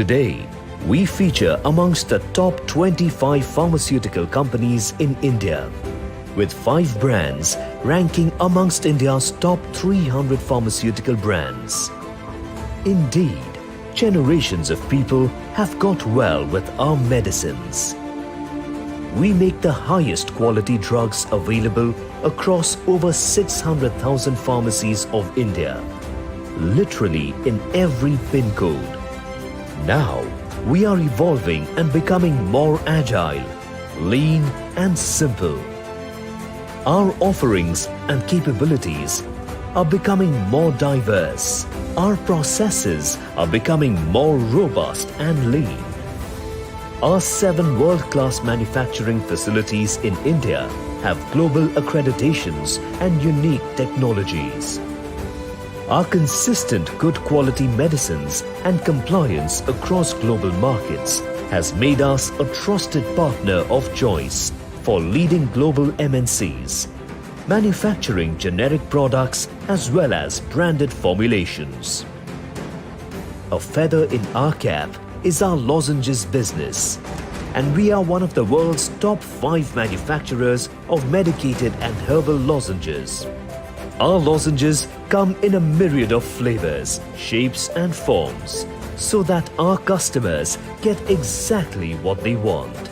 Today, we feature amongst the top 25 pharmaceutical companies in India, with 5 brands ranking amongst India's top 300 pharmaceutical brands. Indeed, generations of people have got well with our medicines. We make the highest quality drugs available across over 600,000 pharmacies of India, literally in every pin code. Now, we are evolving and becoming more agile, lean and simple. Our offerings and capabilities are becoming more diverse. Our processes are becoming more robust and lean. Our 7 world-class manufacturing facilities in India have global accreditations and unique technologies. Our consistent good quality medicines and compliance across global markets has made us a trusted partner of choice for leading global MNCs, manufacturing generic products as well as branded formulations. A feather in our cap is our lozenges business, and we are one of the world's top 5 manufacturers of medicated and herbal lozenges. Our lozenges come in a myriad of flavors, shapes and forms, so that our customers get exactly what they want.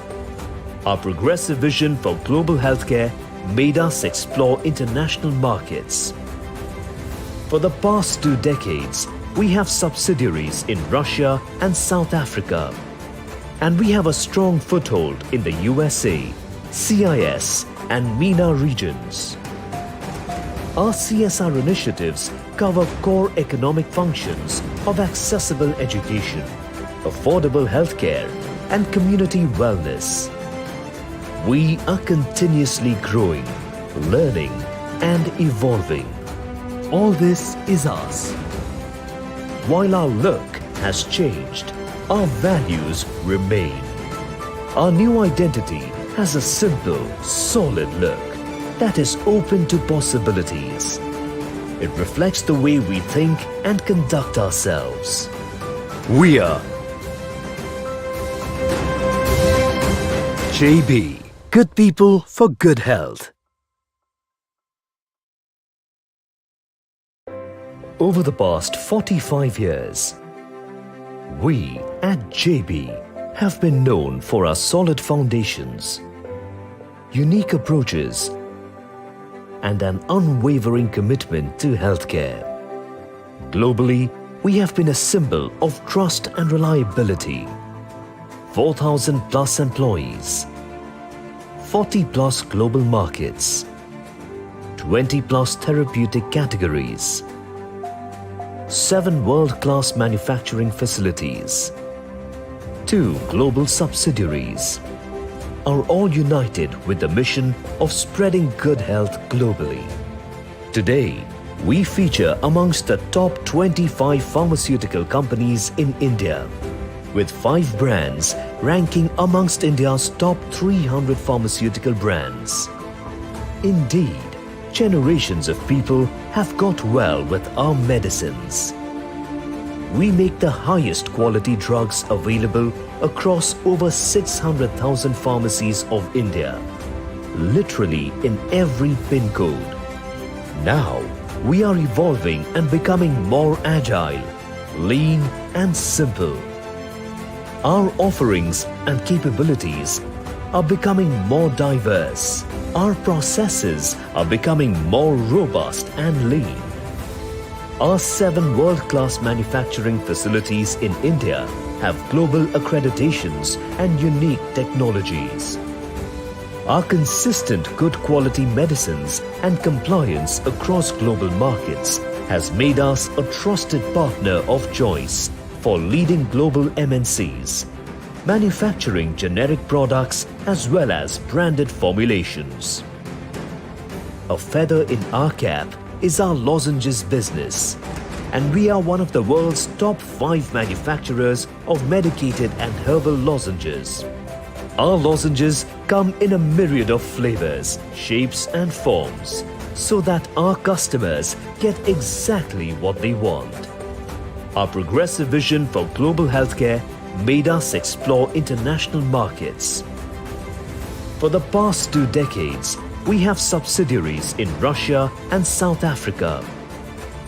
Our progressive vision for global healthcare made us explore international markets. For the past 2 decades, we have subsidiaries in Russia and South Africa, and we have a strong foothold in the USA, CIS and MENA regions. Our CSR initiatives cover core economic functions of accessible education, affordable healthcare, and community wellness. We are continuously growing, learning, and evolving. All this is us. While our look has changed, our values remain. Our new identity has a simple, solid look that is open to possibilities. It reflects the way we think and conduct ourselves. We are JB, good people for good health. Over the past 45 years, we at JB have been known for our solid foundations, unique approaches, and an unwavering commitment to healthcare. Globally, we have been a symbol of trust and reliability. 4,000 plus employees, 40 plus global markets, 20 plus therapeutic categories, 7 world-class manufacturing facilities, 2 global subsidiaries, are all united with the mission of spreading good health globally. Today, we feature amongst the top 25 pharmaceutical companies in India, with 5 brands ranking amongst India's top 300 pharmaceutical brands. Indeed, generations of people have got well with our medicines. We make the highest quality drugs available across over 600,000 pharmacies of India, literally in every pin code. Now, we are evolving and becoming more agile, lean and simple. Our offerings and capabilities are becoming more diverse. Our processes are becoming more robust and lean. Our 7 world-class manufacturing facilities in India have global accreditations and unique technologies. Our consistent good quality medicines and compliance across global markets has made us a trusted partner of choice for leading global MNCs, manufacturing generic products as well as branded formulations. A feather in our cap is our lozenges business, and we are one of the world's top 5 manufacturers of medicated and herbal lozenges. Our lozenges come in a myriad of flavors, shapes and forms, so that our customers get exactly what they want. Our progressive vision for global healthcare made us explore international markets. For the past 2 decades, we have subsidiaries in Russia and South Africa.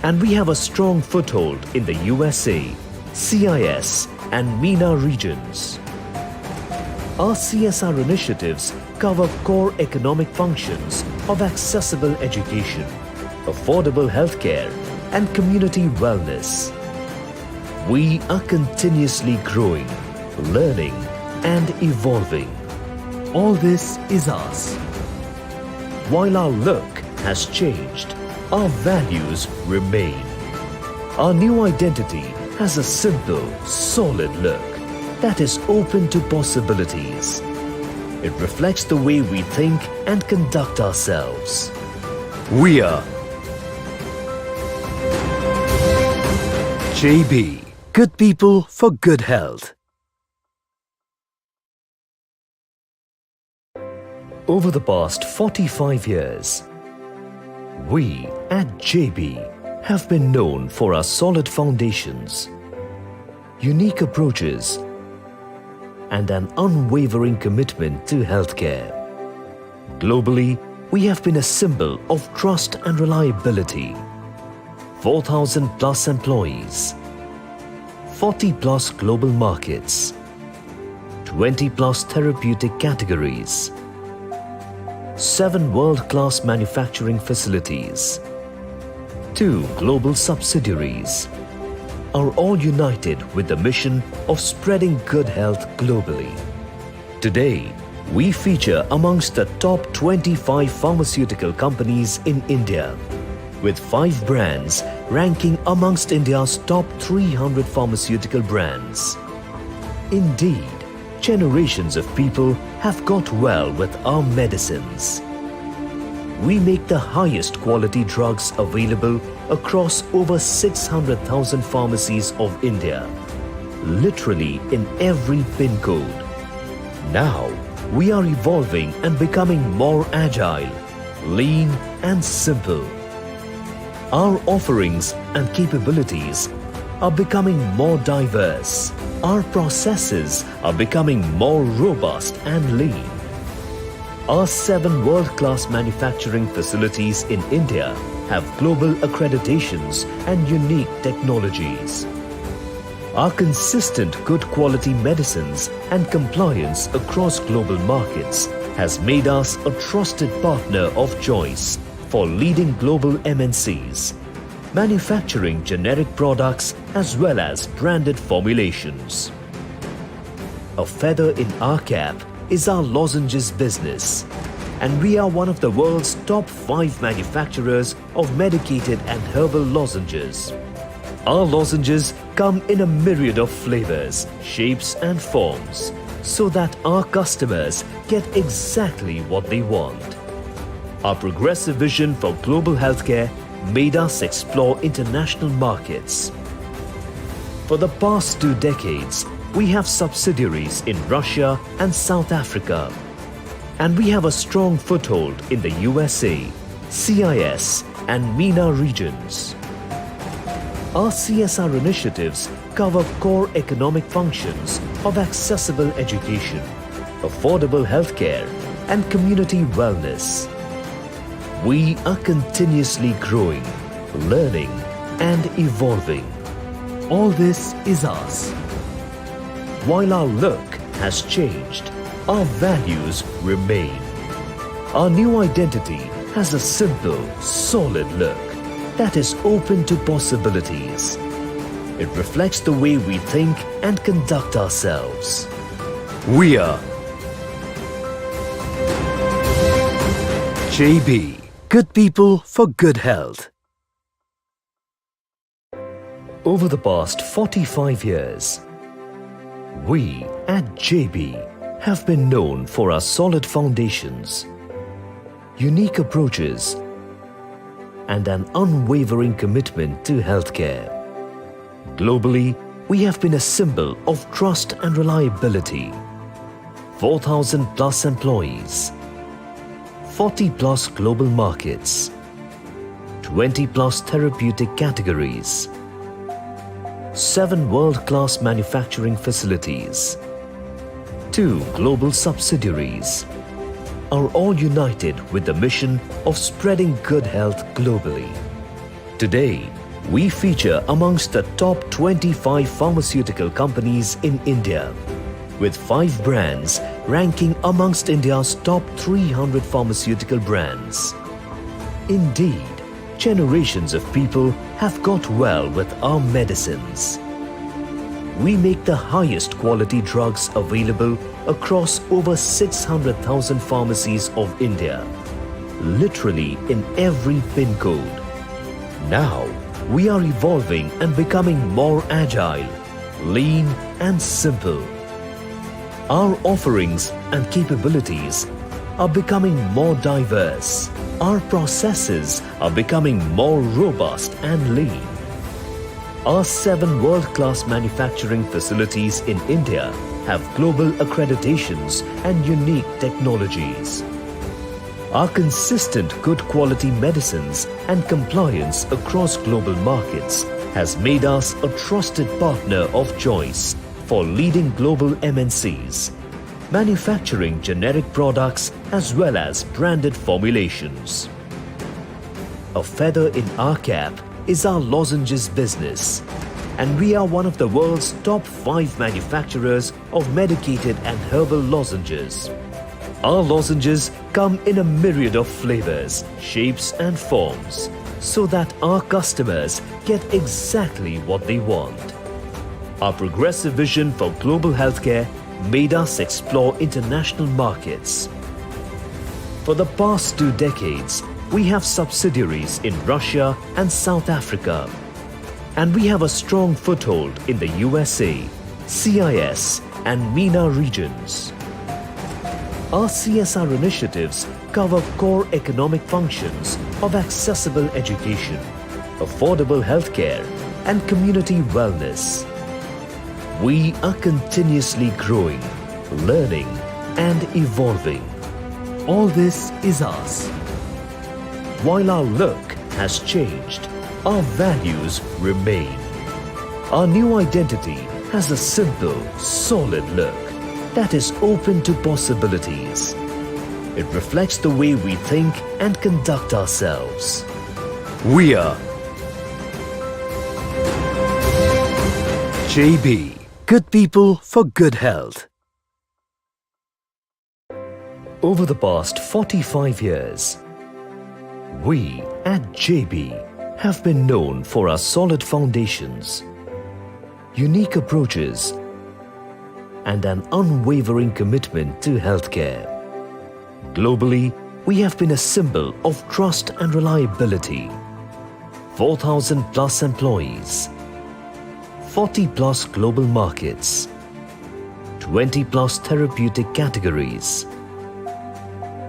And we have a strong foothold in the USA, CIS and MENA regions. Our CSR initiatives cover core economic functions of accessible education, affordable healthcare, and community wellness. We are continuously growing, learning, and evolving. All this is us. While our look has changed, our values remain. Our new identity has a simple, solid look that is open to possibilities. It reflects the way we think and conduct ourselves. We are JB, good people for good health. Over the past 45 years, we at JB have been known for our solid foundations, unique approaches, and an unwavering commitment to healthcare. Globally, we have been a symbol of trust and reliability. 4,000 plus employees, 40 plus global markets, 20 plus therapeutic categories, 7 world-class manufacturing facilities, 2 global subsidiaries, are all united with the mission of spreading good health globally. Today, we feature amongst the top 25 pharmaceutical companies in India, with 5 brands ranking amongst India's top 300 pharmaceutical brands. Indeed, generations of people have got well with our medicines. We make the highest quality drugs available across over 600,000 pharmacies of India, literally in every pin code. Now, we are evolving and becoming more agile, lean and simple. Our offerings and capabilities are becoming more diverse. Our processes are becoming more robust and lean. Our 7 world-class manufacturing facilities in India have global accreditations and unique technologies. Our consistent good quality medicines and compliance across global markets has made us a trusted partner of choice for leading global MNCs, manufacturing generic products as well as branded formulations. A feather in our cap is our lozenges business, and we are one of the world's top 5 manufacturers of medicated and herbal lozenges. Our lozenges come in a myriad of flavors, shapes and forms, so that our customers get exactly what they want. Our progressive vision for global healthcare made us explore international markets. For the past 2 decades, we have subsidiaries in Russia and South Africa. And we have a strong foothold in the USA, CIS and MENA regions. Our CSR initiatives cover core economic functions of accessible education, affordable healthcare, and community wellness. We are continuously growing, learning, and evolving. All this is us. While our look has changed, our values remain. Our new identity has a simple, solid look that is open to possibilities. It reflects the way we think and conduct ourselves. We are JB, good people for good health. Over the past 45 years, we at JB have been known for our solid foundations, unique approaches, and an unwavering commitment to healthcare. Globally, we have been a symbol of trust and reliability. 4,000 plus employees, 40 plus global markets, 20 plus therapeutic categories, 7 world-class manufacturing facilities, 2 global subsidiaries, are all united with the mission of spreading good health globally. Today, we feature amongst the top 25 pharmaceutical companies in India, with 5 brands ranking amongst India's top 300 pharmaceutical brands. Indeed, generations of people have got well with our medicines. We make the highest quality drugs available across over 600,000 pharmacies of India, literally in every pin code. Now, we are evolving and becoming more agile, lean and simple. Our offerings and capabilities are becoming more diverse. Our processes are becoming more robust and lean. Our 7 world-class manufacturing facilities in India have global accreditations and unique technologies. Our consistent good quality medicines and compliance across global markets has made us a trusted partner of choice for leading global MNCs, manufacturing generic products as well as branded formulations. A feather in our cap is our lozenges business, and we are one of the world's top 5 manufacturers of medicated and herbal lozenges. Our lozenges come in a myriad of flavors, shapes and forms, so that our customers get exactly what they want. Our progressive vision for global healthcare made us explore international markets. For the past 2 decades, we have subsidiaries in Russia and South Africa, and we have a strong foothold in the USA, CIS and MENA regions. Our CSR initiatives cover core economic functions of accessible education, affordable healthcare and community wellness. We are continuously growing, learning and evolving. All this is us. While our look has changed, our values remain. Our new identity has a simple, solid look that is open to possibilities. It reflects the way we think and conduct ourselves. We are JB, good people for good health. Over the past 45 years, we at JB have been known for our solid foundations, unique approaches, and an unwavering commitment to healthcare. Globally, we have been a symbol of trust and reliability. 4,000 plus employees, 40 plus global markets, 20 plus therapeutic categories,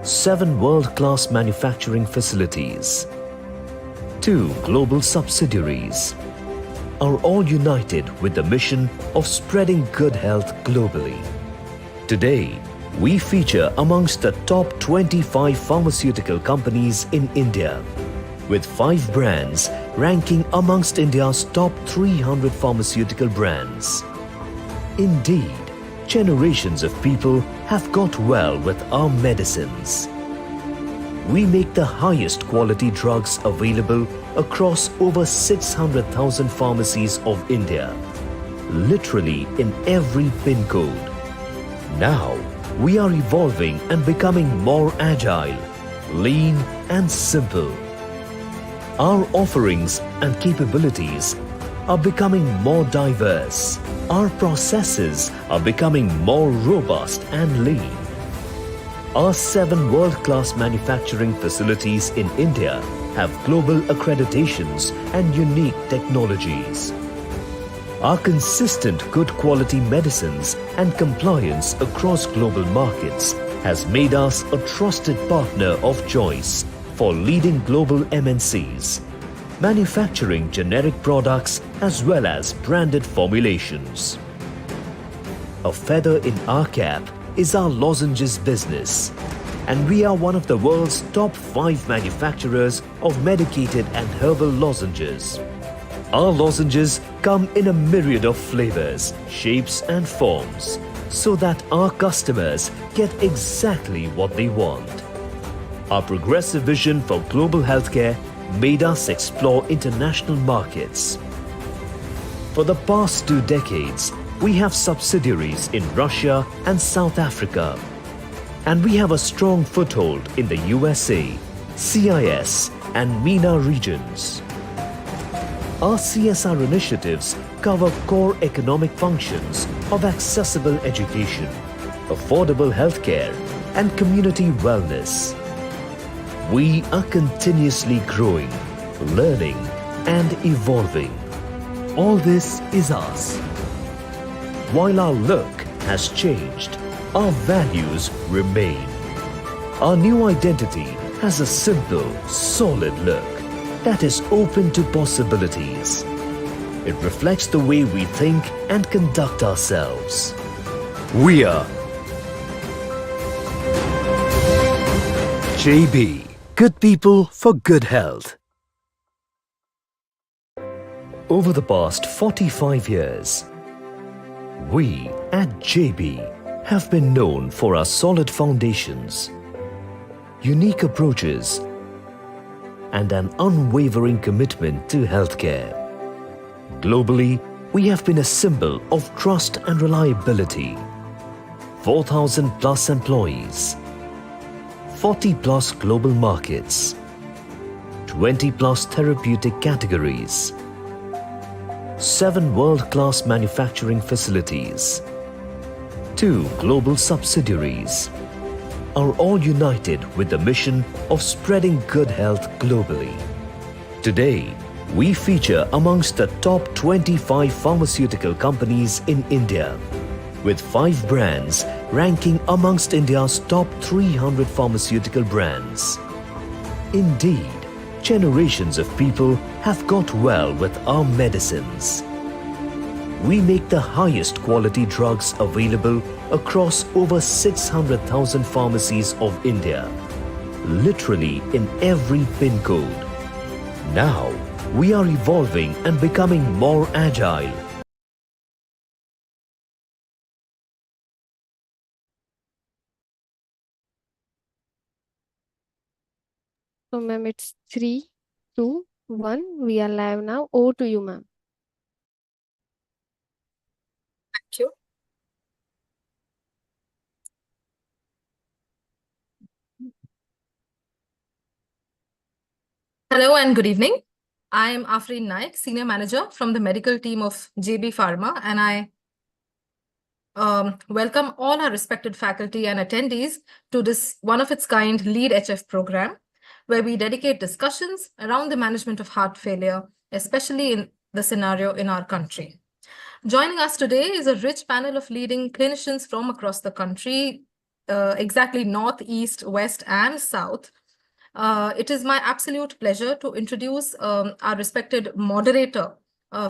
7 world-class manufacturing facilities, 2 global subsidiaries, are all united with the mission of spreading good health globally. Today, we feature amongst the top 25 pharmaceutical companies in India, with 5 brands ranking amongst India's top 300 pharmaceutical brands. Indeed, generations of people have got well with our medicines. We make the highest quality drugs available across over 600,000 pharmacies of India, literally in every pin code. Now, we are evolving and becoming more agile, lean and simple. Our offerings and capabilities are becoming more diverse. Our processes are becoming more robust and lean. Our 7 world-class manufacturing facilities in India have global accreditations and unique technologies. Our consistent good quality medicines and compliance across global markets has made us a trusted partner of choice for leading global MNCs, manufacturing generic products as well as branded formulations. A feather in our cap is our lozenges business, and we are one of the world's top 5 manufacturers of medicated and herbal lozenges. Our lozenges come in a myriad of flavors, shapes and forms so that our customers get exactly what they want. Our progressive vision for global healthcare made us explore international markets. For the past 2 decades, we have subsidiaries in Russia and South Africa. And we have a strong foothold in the USA, CIS and MENA regions. Our CSR initiatives cover core economic functions of accessible education, affordable healthcare and community wellness. We are continuously growing, learning and evolving. All this is us. While our look has changed, our values remain. Our new identity has a simple, solid look that is open to possibilities. It reflects the way we think and conduct ourselves. We are JB, good people for good health. Over the past 45 years, we at JB have been known for our solid foundations, unique approaches, and an unwavering commitment to healthcare. Globally, we have been a symbol of trust and reliability. 4,000 plus employees, 40 plus global markets, 20 plus therapeutic categories, 7 world-class manufacturing facilities, 2 global subsidiaries, are all united with the mission of spreading good health globally. Today, we feature amongst the top 25 pharmaceutical companies in India, with 5 brands ranking amongst India's top 300 pharmaceutical brands. Indeed, generations of people have got well with our medicines. We make the highest quality drugs available across over 600,000 pharmacies of India, literally in every pin code. Now, we are evolving and becoming more agile. So, ma'am, it's 3, 2, 1. We are live now. Over to you, ma'am. Thank you. Hello and good evening. I am Afreen Naik, Senior Manager from the medical team of JB Pharma, and I welcome all our respected faculty and attendees to this one-of-its-kind LEAD HF program, where we dedicate discussions around the management of heart failure, especially in the scenario in our country. Joining us today is a rich panel of leading clinicians from across the country, exactly north, east, west, and south. It is my absolute pleasure to introduce our respected moderator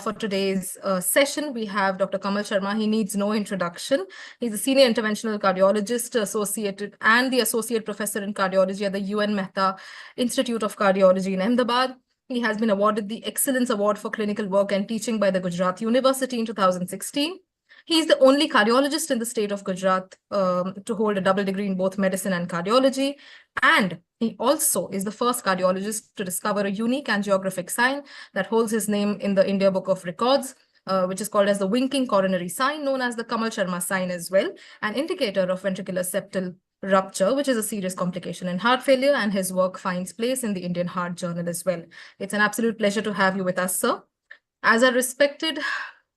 for today's session. We have Dr. Kamal Sharma. He needs no introduction. He's a senior interventional cardiologist associated and the associate professor in cardiology at the UN Mehta Institute of Cardiology in Ahmedabad. He has been awarded the Excellence Award for Clinical Work and Teaching by the Gujarat University in 2016. He is the only cardiologist in the state of Gujarat to hold a double degree in both medicine and cardiology. And he also is the first cardiologist to discover a unique angiographic sign that holds his name in the India Book of Records, which is called as the winking coronary sign, known as the Kamal Sharma sign as well, an indicator of ventricular septal rupture, which is a serious complication in heart failure, and his work finds place in the Indian Heart Journal as well. It's an absolute pleasure to have you with us, sir. As a respected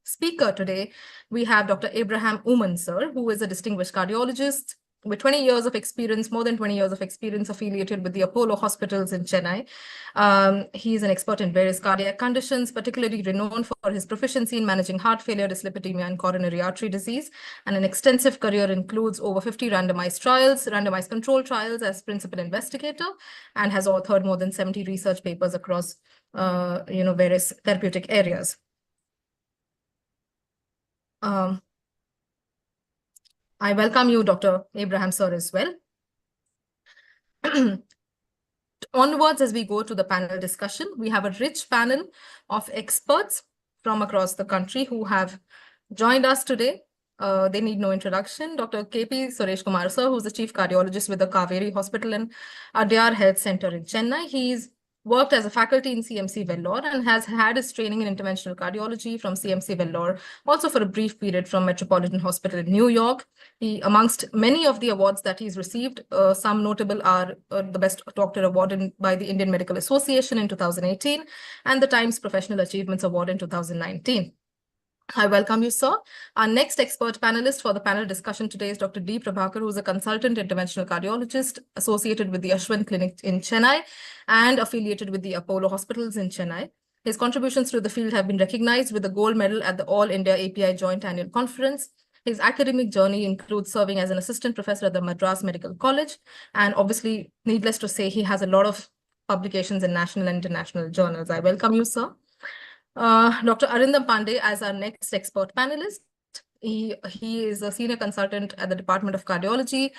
speaker today, we have Dr. Abraham Uman, sir, who is a distinguished cardiologist with 20 years of experience, more than 20 years of experience affiliated with the Apollo hospitals in Chennai. He is an expert in various cardiac conditions, particularly renowned for his proficiency in managing heart failure, dyslipidemia, and coronary artery disease. And an extensive career includes over 50 randomized trials, randomized control trials as principal investigator, and has authored more than 70 research papers across various therapeutic areas. I welcome you, Dr. Abraham, sir, as well. Onwards, as we go to the panel discussion, we have a rich panel of experts from across the country who have joined us today. They need no introduction. Dr. KP Suresh Kumar sir, who's the Chief Cardiologist with the Kaveri Hospital and Adyar Health Center in Chennai. He's worked as a faculty in CMC Vellore and has had his training in interventional cardiology from CMC Vellore, also for a brief period from Metropolitan Hospital in New York. He, amongst many of the awards that he's received, some notable are the Best Doctor Award by the Indian Medical Association in 2018 and the Times Professional Achievements Award in 2019. I welcome you, sir. Our next expert panelist for the panel discussion today is Dr. D. Prabhakar, who is a consultant interventional cardiologist associated with the Ashwin Clinic in Chennai and affiliated with the Apollo Hospitals in Chennai. His contributions to the field have been recognized with a gold medal at the All India API Joint Annual Conference. His academic journey includes serving as an assistant professor at the Madras Medical College. And obviously, needless to say, he has a lot of publications in national and international journals. I welcome you, sir. Dr. Arindam Pandey as our next expert panelist. He is a senior consultant at the Department of Cardiology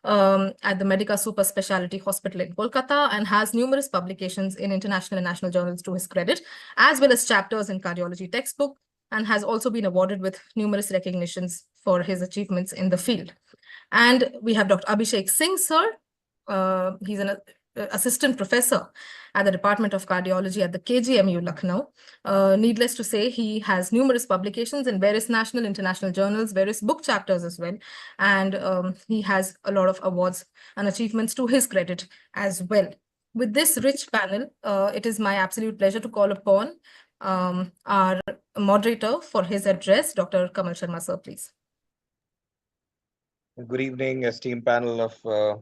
at the Medica Super Speciality Hospital in Kolkata and has numerous publications in international and national journals to his credit, as well as chapters in cardiology textbook, and has also been awarded with numerous recognitions for his achievements in the field. And we have Dr. Abhishek Singh, sir. He's an assistant professor at the Department of Cardiology at the KGMU, Lucknow. Needless to say, he has numerous publications in various national, international journals, various book chapters as well. And he has a lot of awards and achievements to his credit as well. With this rich panel, it is my absolute pleasure to call upon our moderator for his address, Dr. Kamal Sharma, sir, please. Good evening, esteemed panel of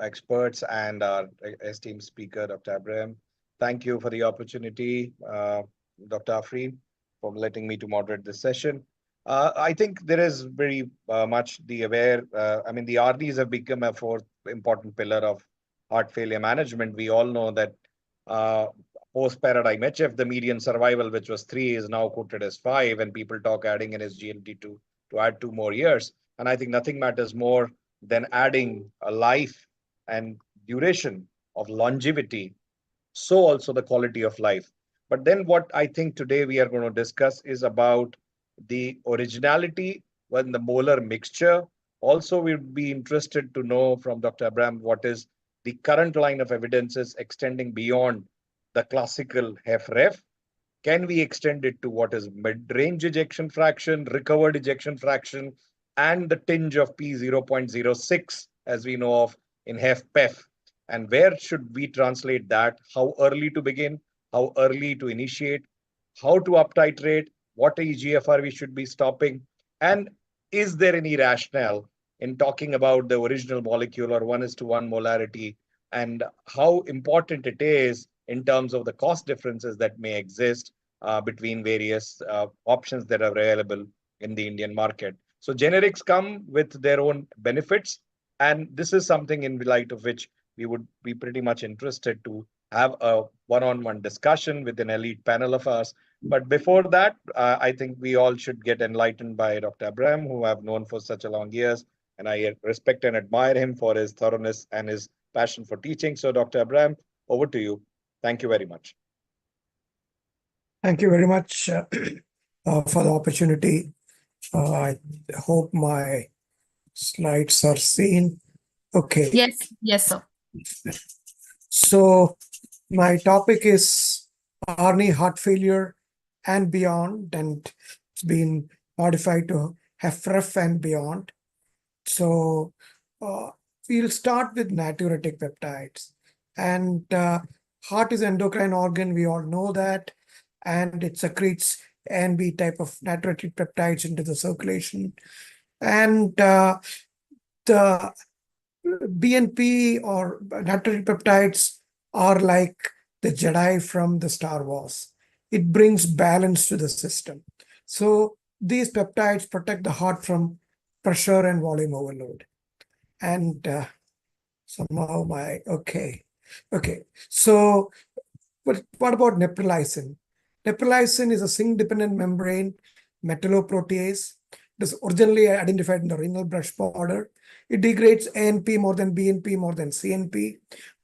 experts and our esteemed speaker, Dr. Abraham. Thank you for the opportunity, Dr. Afreen, for letting me to moderate this session. I think there is very much the the RDs have become a fourth important pillar of heart failure management. We all know that post-paradigm HF, the median survival, which was 3, is now quoted as 5, and people talk adding in SGLT2 to add 2 more years. And I think nothing matters more than adding a life and duration of longevity, so also the quality of life. But then what I think today we are going to discuss is about the originality when the molar mixture. Also, we'd be interested to know from Dr. Abraham what is the current line of evidences extending beyond the classical HFrEF. Can we extend it to what is mid-range ejection fraction, recovered ejection fraction, and the tinge of P0.06, as we know of in HFpEF? And where should we translate that? How early to begin? How early to initiate? How to uptitrate? What eGFR we should be stopping? And is there any rationale in talking about the original molecule or 1:1 molarity, and how important it is in terms of the cost differences that may exist between various options that are available in the Indian market? So generics come with their own benefits, and this is something in the light of which we would be pretty much interested to have a one-on-one discussion with an elite panel of us. But before that, I think we all should get enlightened by Dr. Abraham, who I've known for such a long years, and I respect and admire him for his thoroughness and his passion for teaching. So Dr. Abraham, over to you. Thank you very much. Thank you very much for the opportunity. I hope my slides are seen. Okay. Yes, sir. So my topic is ARNI heart failure and beyond, and it's been modified to HFrEF and beyond. So we'll start with natriuretic peptides. And heart is an endocrine organ, we all know that, and it secretes A and B type of natriuretic peptides into the circulation. And the BNP or natriuretic peptides are like the Jedi from the Star Wars. It brings balance to the system. So these peptides protect the heart from pressure and volume overload. And somehow okay. So what about neprilysin? Neprilysin is a zinc-dependent membrane metalloprotease. It was originally identified in the renal brush border. It degrades ANP more than BNP more than CNP.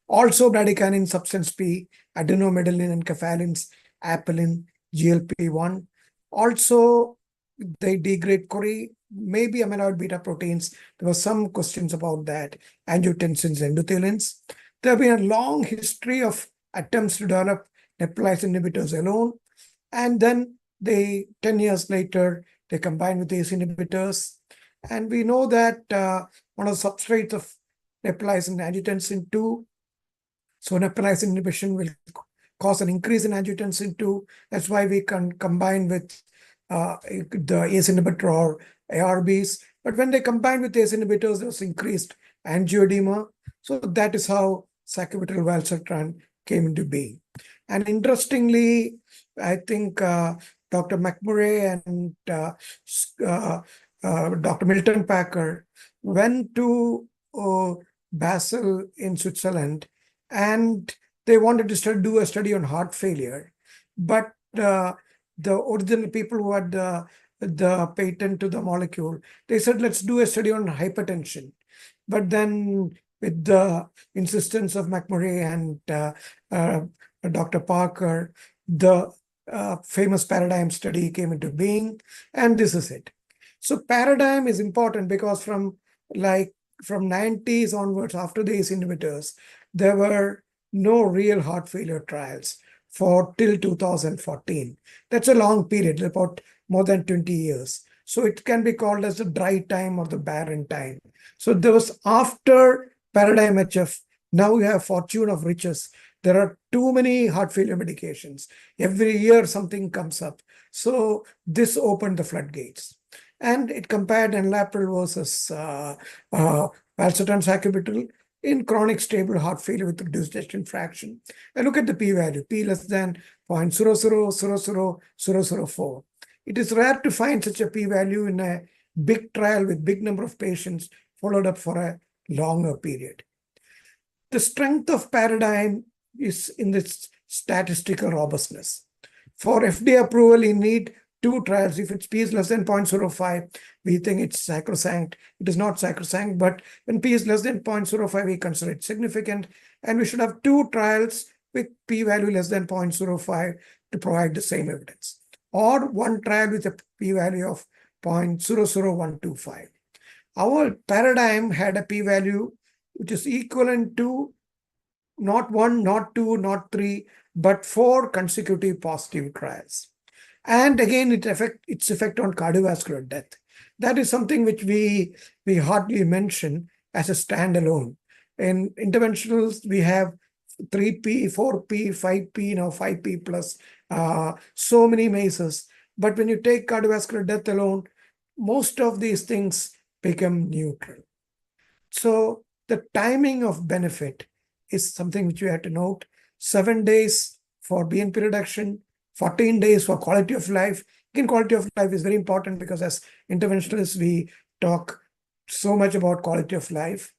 Also bradykinin, substance P, adenomedullin, and enkephalins, apelin, GLP-1. Also, they degrade Cori, maybe amyloid beta proteins. There were some questions about that, angiotensins, endothelins. There have been a long history of attempts to develop neprilysin inhibitors alone. And then 10 years later, they combine with ACE inhibitors. And we know that one of the substrates of neprilysin angiotensin 2. So neprilysin inhibition will cause an increase in angiotensin 2. That's why we can combine with the ACE inhibitor or ARBs. But when they combine with ACE inhibitors, there's increased angioedema. So that is how Sacubitril Valsartan came into being. And interestingly, I think Dr. McMurray and Dr. Milton Packer went to Basel in Switzerland, and they wanted to do a study on heart failure. But the original people who had the patent to the molecule, they said, let's do a study on hypertension. But then with the insistence of McMurray and Dr. Parker, the famous paradigm study came into being, and this is it. So paradigm is important because from 90s onwards, after the ACE inhibitors, there were no real heart failure trials till 2014. That's a long period, about more than 20 years. So it can be called as the dry time or the barren time. So there was after paradigm HF, now we have fortune of riches. There are too many heart failure medications. Every year something comes up. So this opened the floodgates. And it compared enalapril versus Valsartan Sacubitril in chronic stable heart failure with reduced ejection fraction. And look at the p-value, p less than 0.0000004. It is rare to find such a p-value in a big trial with big number of patients followed up for a longer period. The strength of paradigm is in its statistical robustness. For FDA approval, you need 2 trials. If its p is less than 0.05, we think it's sacrosanct. It is not sacrosanct, but when p is less than 0.05, we consider it significant. And we should have 2 trials with p-value less than 0.05 to provide the same evidence. Or 1 trial with a p-value of 0.00125. Our paradigm had a p-value which is equivalent to not 1, not 2, not 3, but 4 consecutive positive trials. And again, its effect on cardiovascular death. That is something which we hardly mention as a standalone. In interventionals, we have 3P, 4P, 5P, now 5P plus, so many MACEs. But when you take cardiovascular death alone, most of these things become neutral. So the timing of benefit is something which you have to note. 7 days for BNP reduction, 14 days for quality of life. Again, quality of life is very important because as interventionists, we talk so much about quality of life.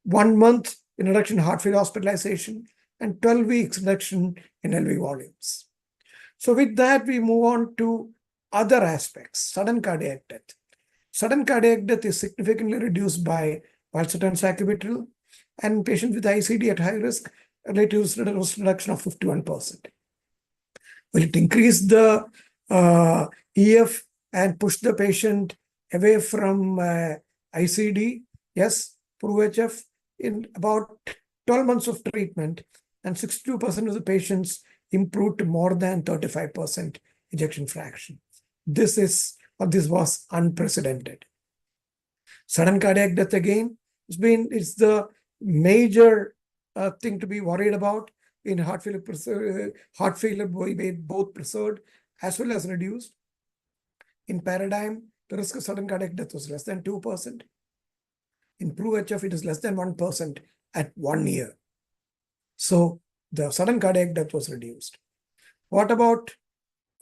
1 month in reduction in heart failure hospitalization and 12 weeks reduction in LV volumes. So with that, we move on to other aspects, sudden cardiac death. Sudden cardiac death is significantly reduced by Valsartan Sacubitril, and patients with ICD at high risk reduction of 51%. Will it increase the EF and push the patient away from ICD? Yes, PROVE-HF in about 12 months of treatment, and 62% of the patients improved to more than 35% ejection fraction. This was unprecedented. Sudden cardiac death again, it's the major thing to be worried about in heart failure. Heart failure both preserved as well as reduced. In paradigm, the risk of sudden cardiac death was less than 2%. In PROVE-HF, it is less than 1% at 1 year. So the sudden cardiac death was reduced. What about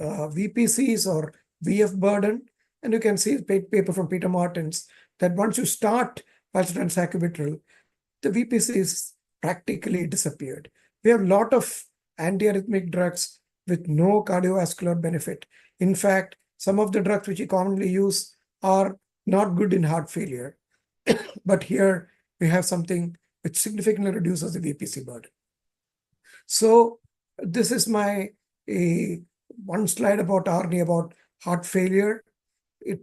VPCs or VF burden? And you can see a paper from Peter Martins that once you start Valsartan Sacubitril, the VPCs practically disappeared. We have a lot of antiarrhythmic drugs with no cardiovascular benefit. In fact, some of the drugs which we commonly use are not good in heart failure. But here we have something which significantly reduces the VPC burden. So this is my one slide about ARNI about heart failure.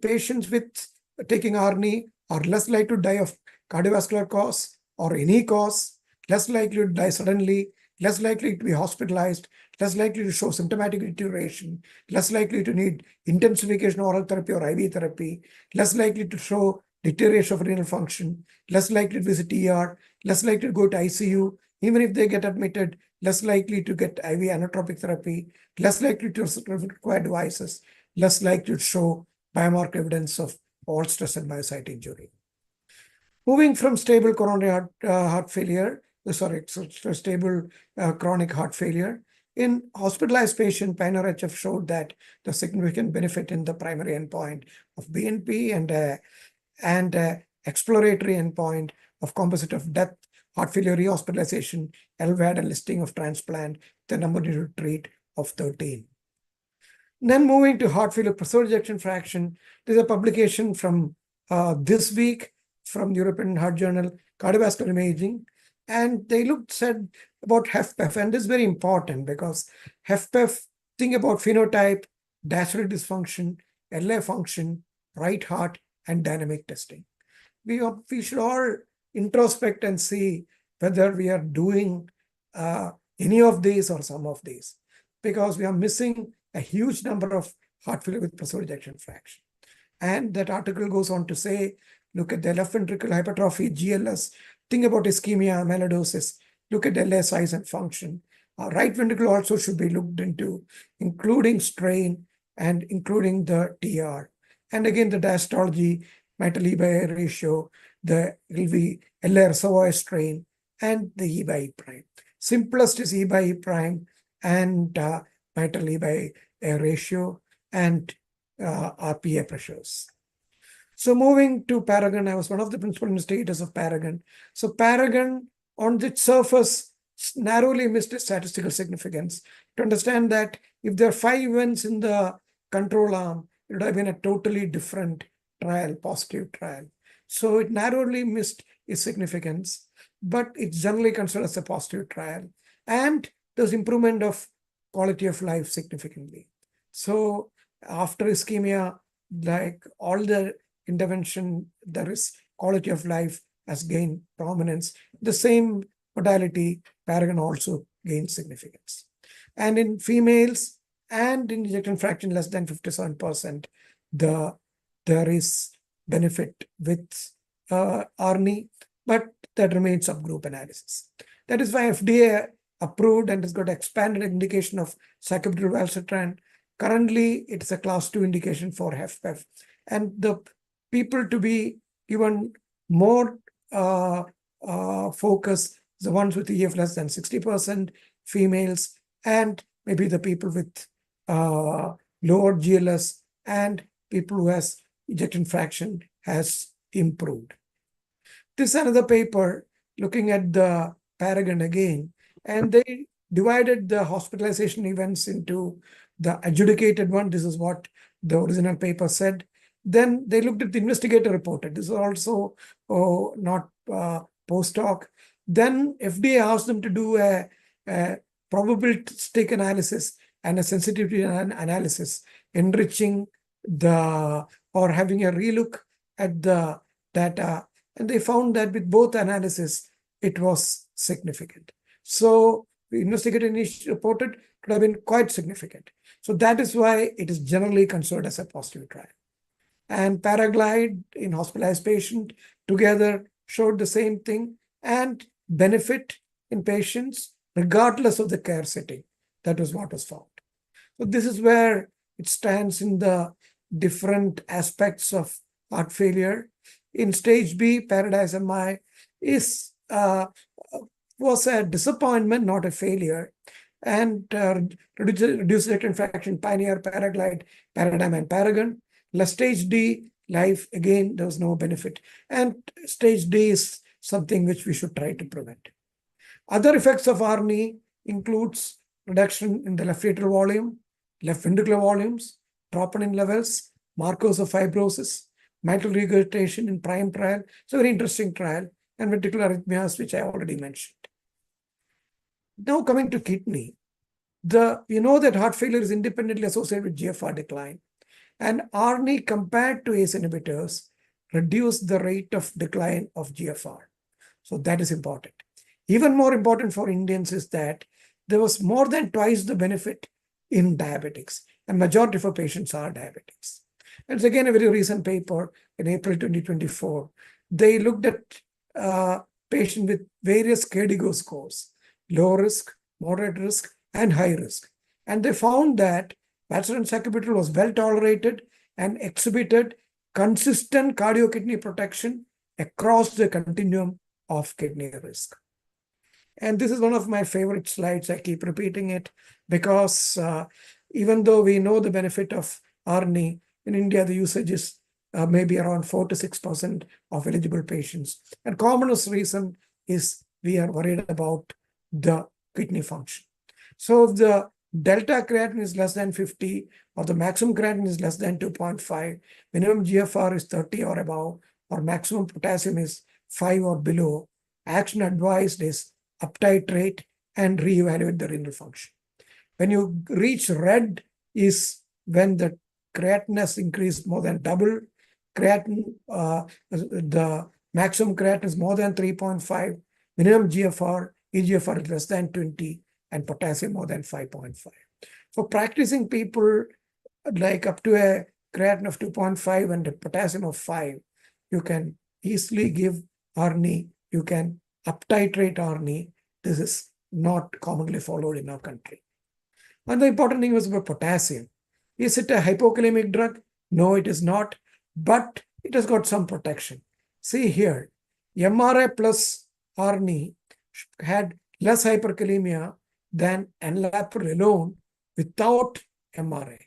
Patients with taking ARNI are less likely to die of cardiovascular cause or any cause, less likely to die suddenly, less likely to be hospitalized, less likely to show symptomatic deterioration, less likely to need intensification of oral therapy or IV therapy, less likely to show deterioration of renal function, less likely to visit ER, less likely to go to ICU, even if they get admitted, less likely to get IV inotropic therapy, less likely to require devices, less likely to show biomarker evidence of all stress and myosite injury. Moving from stable coronary heart failure, stable chronic heart failure, in hospitalized patient, Pioneer HF showed that the significant benefit in the primary endpoint of BNP and exploratory endpoint of composite of death, heart failure rehospitalization, LVAD, and listing of transplant, the number needed to treat of 13. Then moving to heart failure preserved ejection fraction, there's a publication from this week from European Heart Journal, Cardiovascular Imaging, and they said about HFpEF, and this is very important because HFpEF, think about phenotype, diastolic dysfunction, LA function, right heart, and dynamic testing. We should all introspect and see whether we are doing any of these or some of these, because we are missing a huge number of heart failure with preserved ejection fraction. And that article goes on to say, look at the left ventricular hypertrophy, GLS, think about ischemia, amyloidosis, look at LA size and function. Right ventricle also should be looked into, including strain and including the TR. And again, the diastology, mitral E by A ratio, the LV, LA reservoir strain, and the E by E prime. Simplest is E by E prime and mitral E by A ratio and RPA pressures. So moving to Paragon, I was one of the principal investigators of Paragon. So Paragon, on its surface, narrowly missed its statistical significance. To understand that if there are 5 events in the control arm, it would have been a totally different trial, positive trial. So it narrowly missed its significance, but it's generally considered as a positive trial. And there's improvement of quality of life significantly. So after ischemia, like all the intervention, there is quality of life has gained prominence. The same modality, Paragon also gained significance. And in females and in ejection fraction less than 57%, there is benefit with ARNI, but that remains subgroup analysis. That is why FDA approved and has got expanded indication of Sacubitril Valsartan. Currently, it is a class 2 indication for HFpEF. And the people to be given more focus, the ones with EF less than 60%, females, and maybe the people with lower GLS and people who has ejection fraction has improved. This is another paper looking at the Paragon again, and they divided the hospitalization events into the adjudicated one. This is what the original paper said. Then they looked at the investigator reported. This is also not post hoc. Then FDA asked them to do a probabilistic analysis and a sensitivity analysis, enriching or having a relook at the data. And they found that with both analysis, it was significant. So the investigator initially reported could have been quite significant. So that is why it is generally considered as a positive trial. And Paraglide in hospitalized patient together showed the same thing and benefit in patients regardless of the care setting. That was what was found. So this is where it stands in the different aspects of heart failure. In stage B, Paradise MI was a disappointment, not a failure. And reduced ejection fraction, Pioneer, Paraglide, Paradigm, and Paragon. Stage D, life, again, there was no benefit. And stage D is something which we should try to prevent. Other effects of ARNI includes reduction in the left atrial volume, left ventricular volumes, troponin levels, markers of fibrosis, mitral regurgitation in PRIME trial. It's a very interesting trial, and ventricular arrhythmias, which I already mentioned. Now coming to kidney. We know that heart failure is independently associated with GFR decline, and ARNI compared to ACE inhibitors reduced the rate of decline of GFR. So that is important. Even more important for Indians is that there was more than twice the benefit in diabetics, and majority of our patients are diabetics. And it's again a very recent paper in April 2024. They looked at patients with various KDIGO scores, low risk, moderate risk, and high risk. And they found that Valsartan Sacubitril was well tolerated and exhibited consistent cardio-kidney protection across the continuum of kidney risk. And this is one of my favorite slides. I keep repeating it because even though we know the benefit of ARNI, in India, the usage is maybe around 4 to 6% of eligible patients. And commonest reason is we are worried about the kidney function. So if the delta creatinine is less than 50 or the maximum creatinine is less than 2.5, minimum GFR is 30 or above, or maximum potassium is 5 or below, action advised is uptitrate and reevaluate the renal function. When you reach red is when the creatinine has increased more than double. Creatinine, the maximum creatinine is more than 3.5, minimum GFR, eGFR is less than 20, and potassium more than 5.5. For practicing people, like up to a creatinine of 2.5 and a potassium of 5, you can easily give ARNI, you can uptitrate ARNI. This is not commonly followed in our country. And the important thing was about potassium. Is it a hypokalemic drug? No, it is not, but it has got some protection. See here, MRA plus ARNI had less hyperkalemia than enalapril alone without MRA.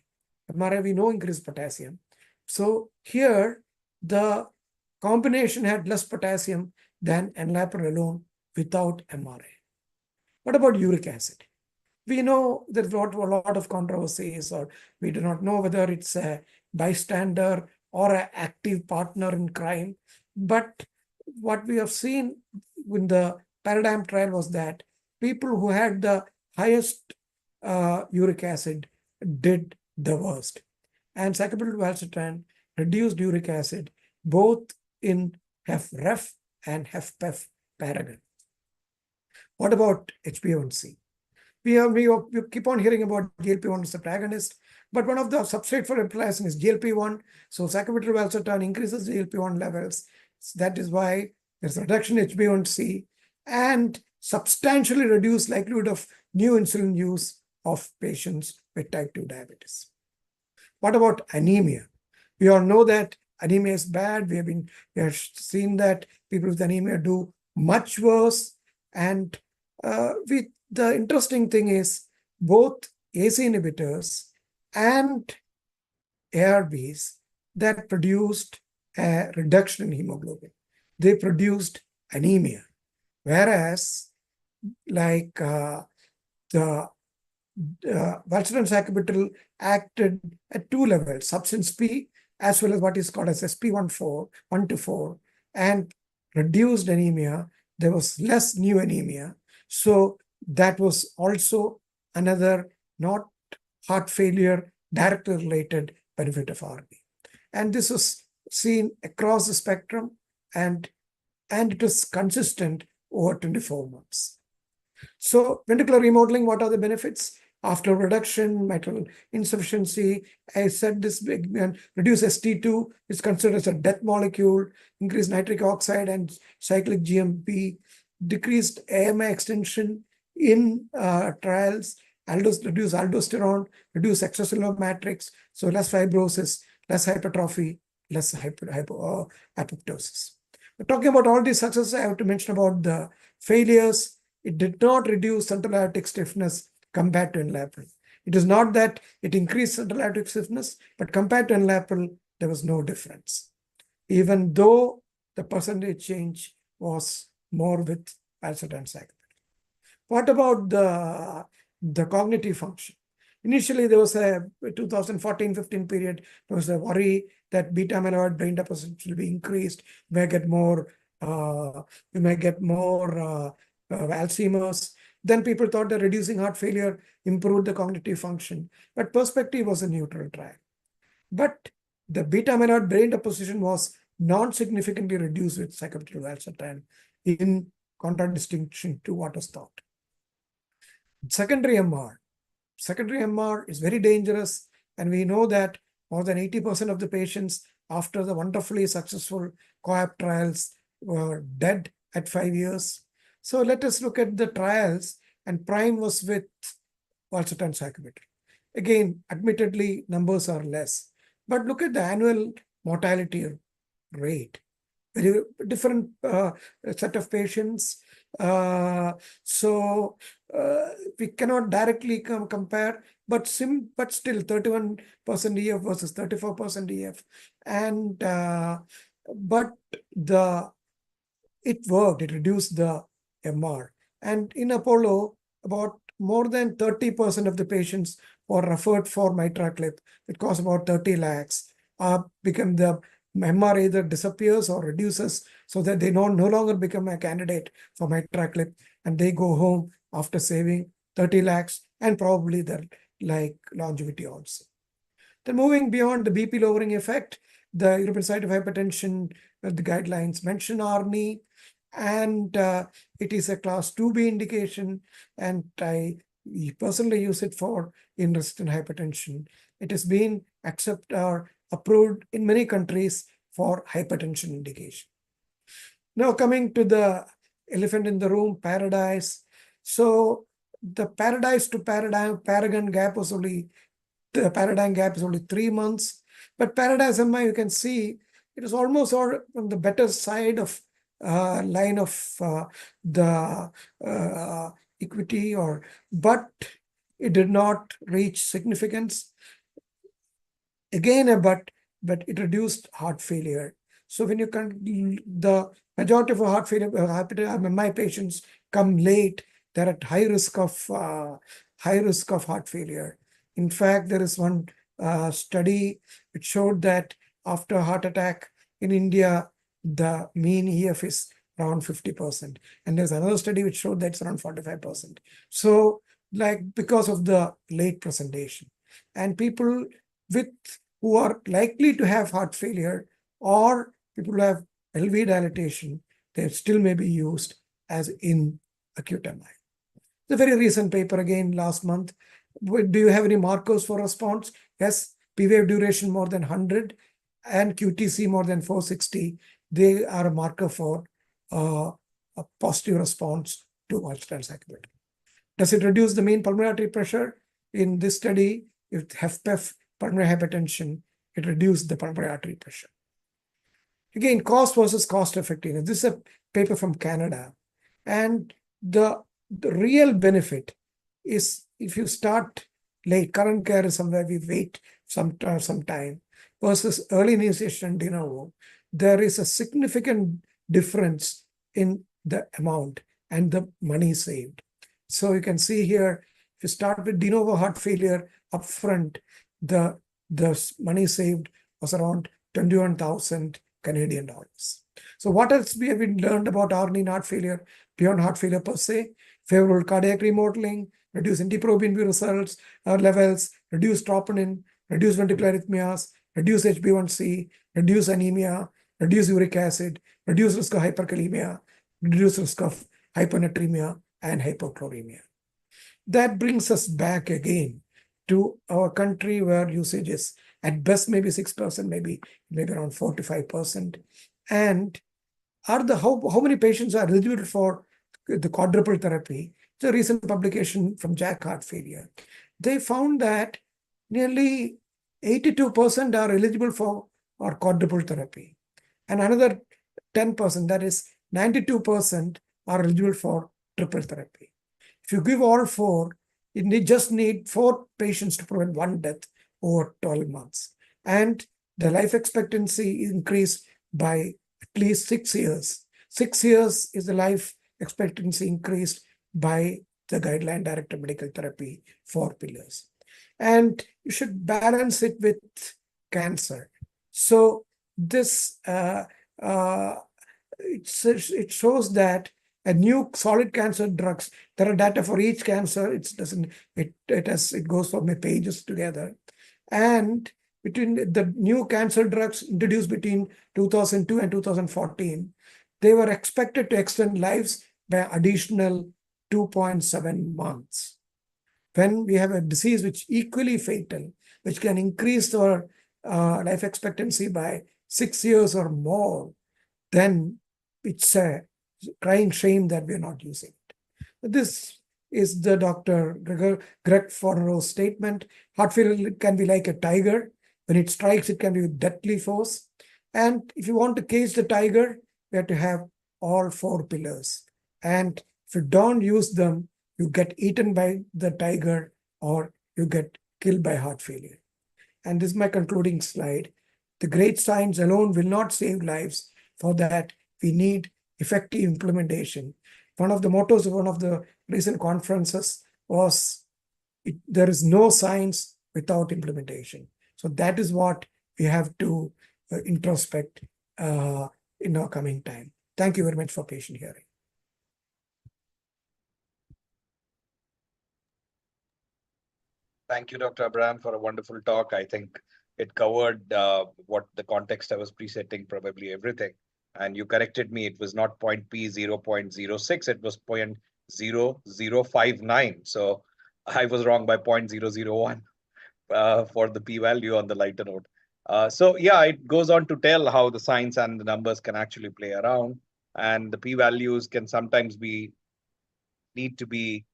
MRA we know increased potassium. So here the combination had less potassium than enalapril alone without MRA. What about uric acid? We know there's a lot of controversies, or we do not know whether it's a bystander or an active partner in crime. But what we have seen in the paradigm trial was that people who had the highest uric acid did the worst. And sacubitril valsartan reduced uric acid both in HFrEF and HFpEF paradigm. What about HbA1c? We keep on hearing about GLP-1 receptor agonist, but one of the substrate for inflammation is GLP-1. So sacubitril valsartan increases GLP-1 levels. So that is why there's a reduction in HbA1c and substantially reduced likelihood of new insulin use of patients with type 2 diabetes. What about anemia? We all know that anemia is bad. We have seen that people with anemia do much worse. And the interesting thing is both ACE inhibitors and ARBs that produced a reduction in hemoglobin. They produced anemia. Whereas like the Valsartan sacubitril acted at two levels, substance P as well as what is called as SP14, 1 to 4, and reduced anemia. There was less new anemia. So that was also another not heart failure directly related benefit of RB. And this was seen across the spectrum, and it was consistent over 24 months. So ventricular remodeling, what are the benefits? After reduction, mitral insufficiency, I said this, reduce ST2 is considered as a death molecule, increased nitric oxide and cyclic GMP, decreased AMI extension in trials, reduce aldosterone, reduce extracellular matrix, so less fibrosis, less hypertrophy, less apoptosis. But talking about all these successes, I have to mention about the failures. It did not reduce central aortic stiffness compared to enalapril. It is not that it increased central aortic stiffness, but compared to enalapril, there was no difference, even though the percentage change was more with Valsartan sacubitril. What about the cognitive function? Initially, there was a 2014-15 period, there was a worry that beta amyloid brain deposits will be increased. We may get more Alzheimer's. Then people thought that reducing heart failure improved the cognitive function, but perspective was a neutral trial. But the beta amyloid brain deposition was non-significantly reduced with sacubitril valsartan in contradistinction to what was thought. Secondary MR. Secondary MR is very dangerous, and we know that more than 80% of the patients after the wonderfully successful COAP trials were dead at 5 years. So let us look at the trials, and PRIME was with Valsartan sacubitril. Again, admittedly, numbers are less, but look at the annual mortality rate. Very different set of patients. So we cannot directly compare, but still 31% EF versus 34% EF, and but it worked. It reduced the MR, and in Apollo, about more than 30% of the patients were referred for mitra clip. It cost about 30 lakhs. Become the MR either disappears or reduces, so that they no longer become a candidate for mitra clip, and they go home after saving 30 lakhs and probably their longevity also. Then moving beyond the BP lowering effect, the European Society of Hypertension, the guidelines mention ARNI, and it is a class 2B indication, and I personally use it for resistant hypertension. It has been accepted or approved in many countries for hypertension indication. Now coming to the elephant in the room, Paradise. So the Paradise to Paragon gap was only, the paradigm gap is only 3 months, but Paradise MI, you can see it is almost on the better side of line of the equity, but it did not reach significance. Again, but it reduced heart failure. So when the majority of heart failure, my patients come late, they're at high risk of heart failure. In fact, there is one study which showed that after a heart attack in India, the mean EF is around 50%. And there's another study which showed that it's around 45%. So because of the late presentation, and people who are likely to have heart failure or people who have LV dilatation, they still may be used as in acute MI. The very recent paper again last month. Do you have any markers for response? Yes, P wave duration more than 100 and QTC more than 460. They are a marker for a positive response to Valsartan sacubitril. Does it reduce the mean pulmonary artery pressure? In this study, with HFpEF pulmonary hypertension, it reduced the pulmonary artery pressure. Again, cost versus cost effectiveness. This is a paper from Canada. And the real benefit is if you start late, current care is somewhere we wait some time, versus early initiation de novo, there is a significant difference in the amount and the money saved. So you can see here, if you start with de novo heart failure upfront, the money saved was around 21,000 Canadian dollars. So what else we have learned about ARNI in heart failure, beyond heart failure per se? Favorable cardiac remodeling, reduce NT-proBNP levels, reduce troponin, reduce ventricular arrhythmias, reduce HbA1c, reduce anemia, reduce uric acid, reduce risk of hyperkalemia, reduce risk of hyponatremia and hypochloremia. That brings us back again to our country where usage is at best maybe 6%, maybe around 4 to 5%. And how many patients are eligible for the quadruple therapy? It's a recent publication from JACC Heart Failure. They found that nearly 82% are eligible for our quadruple therapy. And another 10%, that is 92%, are eligible for triple therapy. If you give all 4, you just need 4 patients to prevent 1 death over 12 months. And the life expectancy increased by at least 6 years. 6 years is the life expectancy increased by the guideline-directed medical therapy 4 pillars. And you should balance it with cancer. So this it shows that A new solid cancer drugs, there are data for each cancer. It goes for my pages together. And between the new cancer drugs introduced between 2002 and 2014, they were expected to extend lives by additional 2.7 months. When we have a disease which equally fatal, which can increase our life expectancy by 6 years or more, then it's a crying shame that we're not using it. This is the Dr. Greg Fornero's statement. Heart failure can be like a tiger. When it strikes, it can be with deadly force. And if you want to cage the tiger, we have to have all 4 pillars. And if you don't use them, you get eaten by the tiger or you get killed by heart failure. And this is my concluding slide. The great science alone will not save lives. For that, we need effective implementation. One of the mottos of one of the recent conferences was, there is no science without implementation. So that is what we have to introspect in our coming time. Thank you very much for patient hearing. Thank you, Dr. Abraham, for a wonderful talk. I think it covered what the context I was presetting, probably everything. And you corrected me. It was not point P 0.06. It was 0.0059. So I was wrong by 0.001 for the P value on the lighter note. So yeah, it goes on to tell how the science and the numbers can actually play around. And the P values can sometimes need to be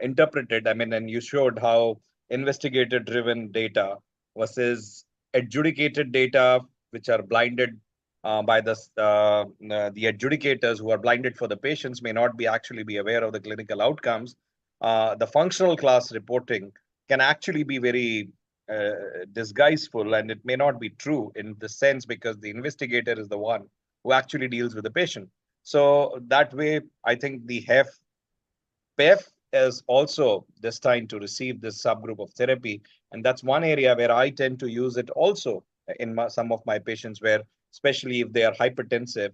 interpreted. I mean, and you showed how investigator-driven data versus adjudicated data, which are blinded by the adjudicators who are blinded for the patients, may not actually be aware of the clinical outcomes. The functional class reporting can actually be very disguiseful, and it may not be true in the sense because the investigator is the one who actually deals with the patient. So that way, I think the HFpEF is also destined to receive this subgroup of therapy. And that's one area where I tend to use it also in some of my patients, where especially if they are hypertensive,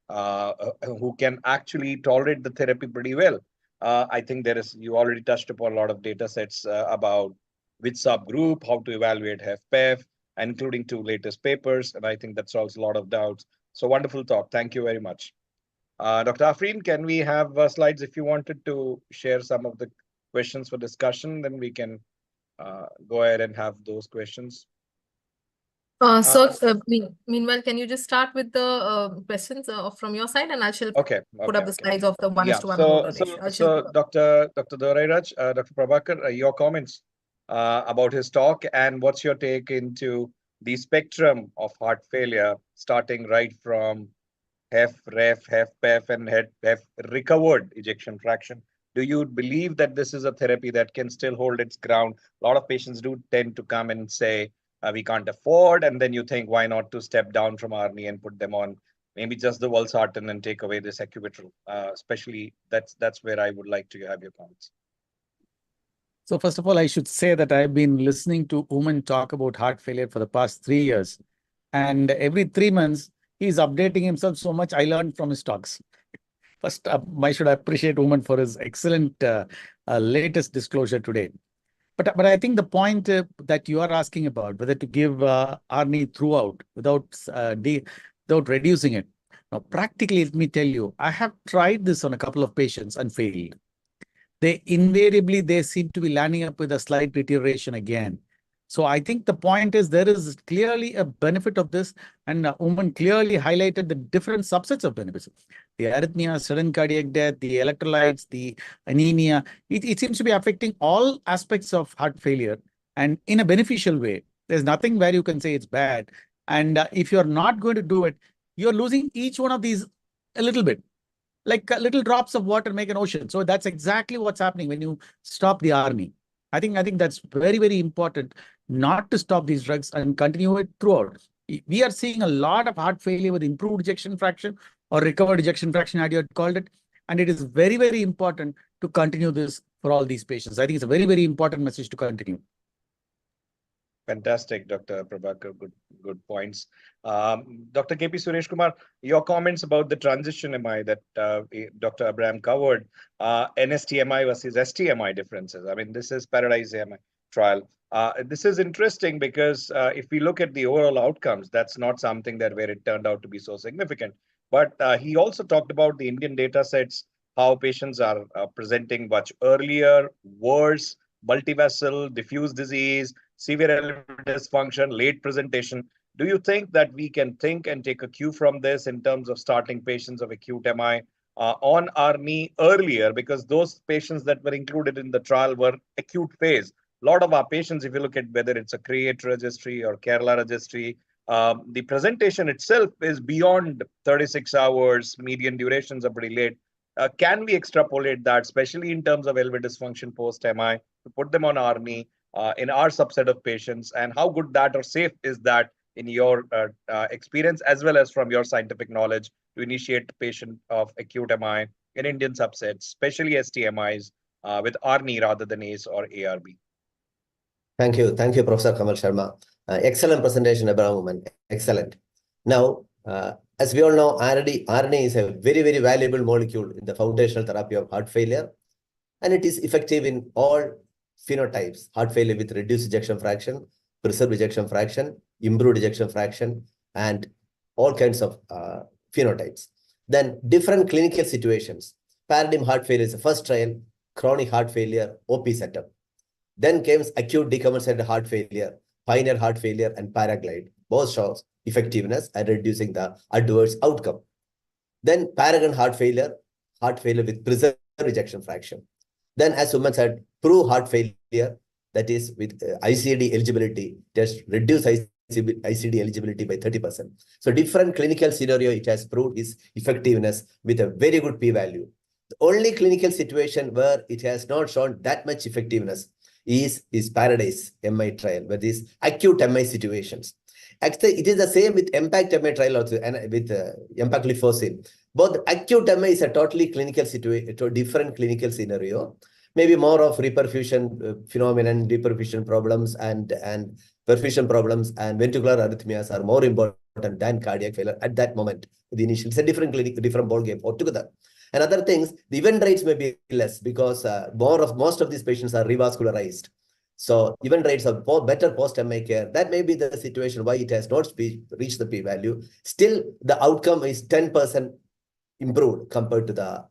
who can actually tolerate the therapy pretty well. I think you already touched upon a lot of data sets about which subgroup, how to evaluate HFpEF, including 2 latest papers. And I think that solves a lot of doubts. So wonderful talk. Thank you very much. Dr. Afreen, can we have slides if you wanted to share some of the questions for discussion? Then we can go ahead and have those questions. Meanwhile, can you just start with the questions from your side, and I shall put up the slides of the 1:1. So Dr. Dorairaj, Dr. Prabhakar, your comments about his talk, and what's your take into the spectrum of heart failure, starting right from HFrEF, HFpEF, and HF recovered ejection fraction. Do you believe that this is a therapy that can still hold its ground? A lot of patients do tend to come and say, we can't afford, and then you think, why not to step down from ARNI and put them on maybe just the Valsartan and take away the Sacubitril? Especially, that's where I would like to have your comments. So first of all, I should say that I've been listening to Oman talk about heart failure for the past 3 years. And every 3 months, he's updating himself so much. I learned from his talks. First, I should appreciate Oman for his excellent latest disclosure today. But I think the point that you are asking about, whether to give ARNI throughout without reducing it. Now, practically, let me tell you, I have tried this on a couple of patients and failed. They seem to be landing up with a slight deterioration again. So I think the point is there is clearly a benefit of this, and Oman clearly highlighted the different subsets of benefits. The arrhythmia, sudden cardiac death, the electrolytes, the anemia, it seems to be affecting all aspects of heart failure and in a beneficial way. There's nothing where you can say it's bad. And if you're not going to do it, you're losing each one of these a little bit. Like little drops of water make an ocean. So that's exactly what's happening when you stop the ARNI. I think that's very, very important not to stop these drugs and continue it throughout. We are seeing a lot of heart failure with improved ejection fraction or recovered ejection fraction, as you had called it. And it is very, very important to continue this for all these patients. I think it's a very, very important message to continue. Fantastic, Dr. Prabhakar. Good points. Dr. KP Suresh Kumar, your comments about the transition MI that Dr. Abraham covered, NSTMI versus STMI differences. I mean, this is Paradise MI trial. This is interesting because if we look at the overall outcomes, that's not something that where it turned out to be so significant. But he also talked about the Indian data sets, how patients are presenting much earlier, worse, multivessel, diffuse disease, severe elevator dysfunction, late presentation. Do you think that we can think and take a cue from this in terms of starting patients of acute MI on our knee earlier? Because those patients that were included in the trial were acute phase. A lot of our patients, if you look at whether it's a CREATE registry or Kerala registry, the presentation itself is beyond 36 hours, median durations are pretty late. Can we extrapolate that, especially in terms of elevator dysfunction post-MI, to put them on our knee in our subset of patients, and how good that or safe is that in your experience as well as from your scientific knowledge to initiate patient of acute MI in Indian subsets, especially STMIs with ARNI rather than ACE or ARB? Thank you, Professor Kamal Sharma. Excellent presentation, Abraham. Excellent. Now, as we all know, RNA is a very, very valuable molecule in the foundational therapy of heart failure, and it is effective in all phenotypes: heart failure with reduced ejection fraction, preserved ejection fraction, improved ejection fraction, and all kinds of phenotypes. Then different clinical situations. Paradigm heart failure is the first trial, chronic heart failure, OP setup. Then came acute decompensated heart failure, pioneer heart failure, and paraglide. Both shows effectiveness and reducing the adverse outcome. Then Paragon heart failure with preserved ejection fraction. Then, as Suman said, prove heart failure, that is with ICD eligibility, just reduce ICD eligibility by 30%. So different clinical scenario, it has proved its effectiveness with a very good p-value. The only clinical situation where it has not shown that much effectiveness is Paradise MI trial, where these acute MI situations. Actually, it is the same with Impact MI trial also, and with empagliflozin. Both acute MI is a totally clinical situation, different clinical scenario. Maybe more of reperfusion phenomenon, reperfusion problems, and perfusion problems and ventricular arrhythmias are more important than cardiac failure at that moment. The initial, it's a different clinic, different ball game altogether. And other things, the event rates may be less because most of these patients are revascularized. So event rates are better post-MI care. That may be the situation why it has not reached the p-value. Still, the outcome is 10% improved compared to the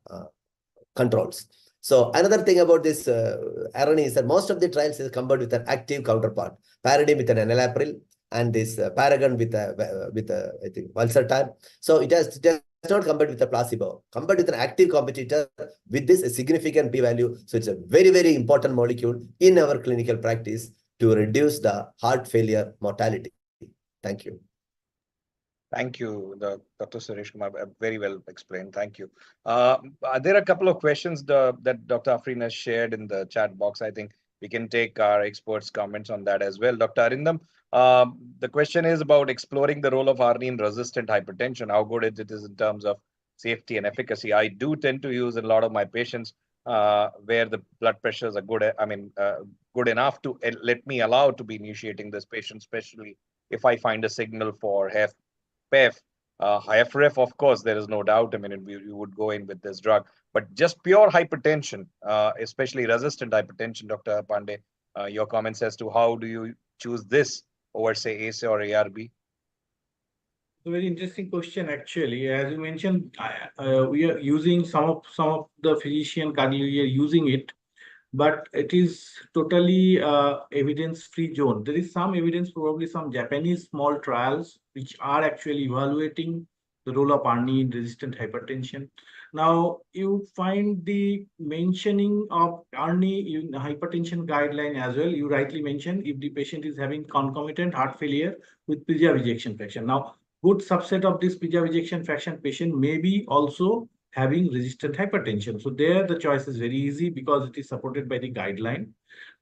controls. So another thing about this RNA is that most of the trials is compared with an active counterpart. Paradigm with an enalapril, and this Paragon with I think Valsartan. So it has not compared with a placebo, compared with an active competitor with this a significant p-value. So it's a very, very important molecule in our clinical practice to reduce the heart failure mortality. Thank you. Thank you, Dr. Suresh Kumar. Very well explained. Thank you. There are a couple of questions that Dr. Afreen has shared in the chat box. I think we can take our experts' comments on that as well. Dr. Arindam, the question is about exploring the role of ARNI in resistant hypertension, how good it is in terms of safety and efficacy. I do tend to use in a lot of my patients where the blood pressures are good, good enough to let me allow to be initiating this patient, especially if I find a signal for HFrEF. HFrEF, of course, there is no doubt. I mean, you would go in with this drug, but just pure hypertension, especially resistant hypertension, Dr. Pandey, your comments as to how do you choose this over, say, ACE or ARB? A very interesting question, actually. As you mentioned, we are using some of the physician cardiology are using it, but it is totally evidence-free zone. There is some evidence, probably some Japanese small trials, which are actually evaluating the role of ARNI in resistant hypertension. Now, you find the mentioning of ARNI in hypertension guideline as well. You rightly mentioned if the patient is having concomitant heart failure with preserved ejection fraction. Now, good subset of this preserved ejection fraction patient may be also having resistant hypertension. So there the choice is very easy because it is supported by the guideline.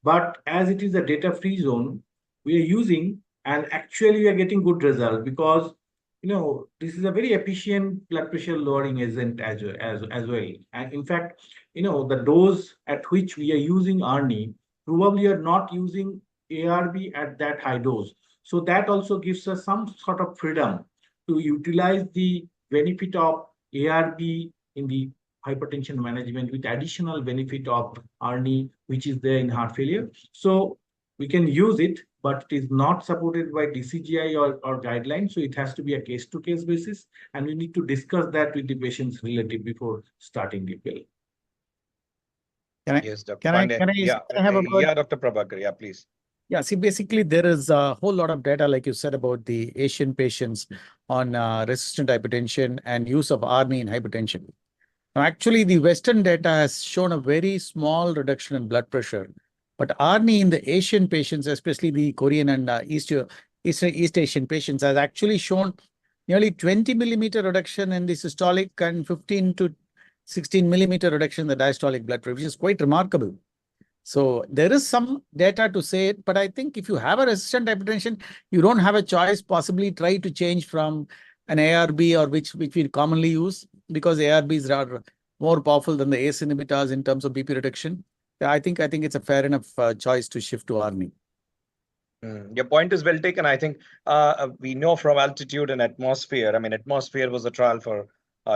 But as it is a data-free zone, we are using, and actually we are getting good results because this is a very efficient blood pressure lowering agent as well. And in fact, the dose at which we are using ARNI, probably are not using ARB at that high dose. So that also gives us some sort of freedom to utilize the benefit of ARB in the hypertension management with additional benefit of ARNI, which is there in heart failure. So we can use it, but it is not supported by DCGI or guidelines. So it has to be a case-to-case basis, and we need to discuss that with the patient's relative before starting the pill. Can I, Yes, Dr. can I, Pandey. can I, Yeah, can I have a word? yeah, Dr. Prabhakar. Yeah, please. Yeah, see, basically, there is a whole lot of data, like you said, about the Asian patients on resistant hypertension and use of ARNI in hypertension. Now, actually, the Western data has shown a very small reduction in blood pressure, but ARNI in the Asian patients, especially the Korean and East Asian patients, has actually shown nearly 20 millimeter reduction in the systolic and 15 to 16 millimeter reduction in the diastolic blood pressure, which is quite remarkable. So there is some data to say it, but I think if you have a resistant hypertension, you don't have a choice. Possibly try to change from an ARB or which we commonly use, because ARBs are more powerful than the ACE inhibitors in terms of BP reduction. Yeah, I think it's a fair enough choice to shift to ARNI. Your point is well taken. I think we know from altitude and atmosphere. I mean, atmosphere was a trial for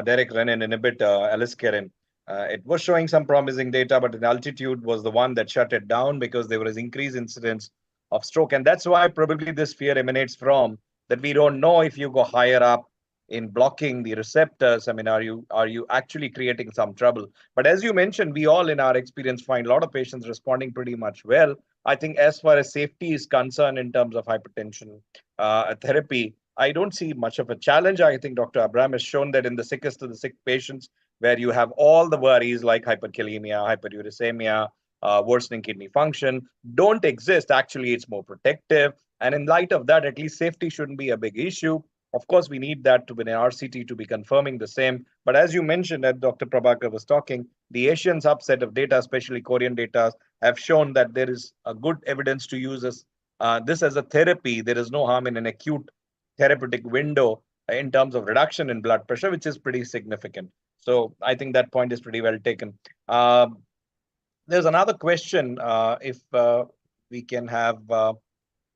Derek renin inhibitor, aliskiren. It was showing some promising data, but in altitude was the one that shut it down because there was increased incidence of stroke. And that's why probably this fear emanates from that we don't know if you go higher up in blocking the receptors. I mean, are you actually creating some trouble? But as you mentioned, we all in our experience find a lot of patients responding pretty much well. I think as far as safety is concerned in terms of hypertension therapy, I don't see much of a challenge. I think Dr. Abraham has shown that in the sickest of the sick patients, where you have all the worries like hyperkalemia, hyperuricemia, worsening kidney function, don't exist. Actually, it's more protective. And in light of that, at least safety shouldn't be a big issue. Of course, we need that to be an RCT to be confirming the same. But as you mentioned, that Dr. Prabhakar was talking, the Asian subset of data, especially Korean data, have shown that there is a good evidence to use this as a therapy. There is no harm in an acute therapeutic window in terms of reduction in blood pressure, which is pretty significant. So I think that point is pretty well taken. There's another question, if we can have,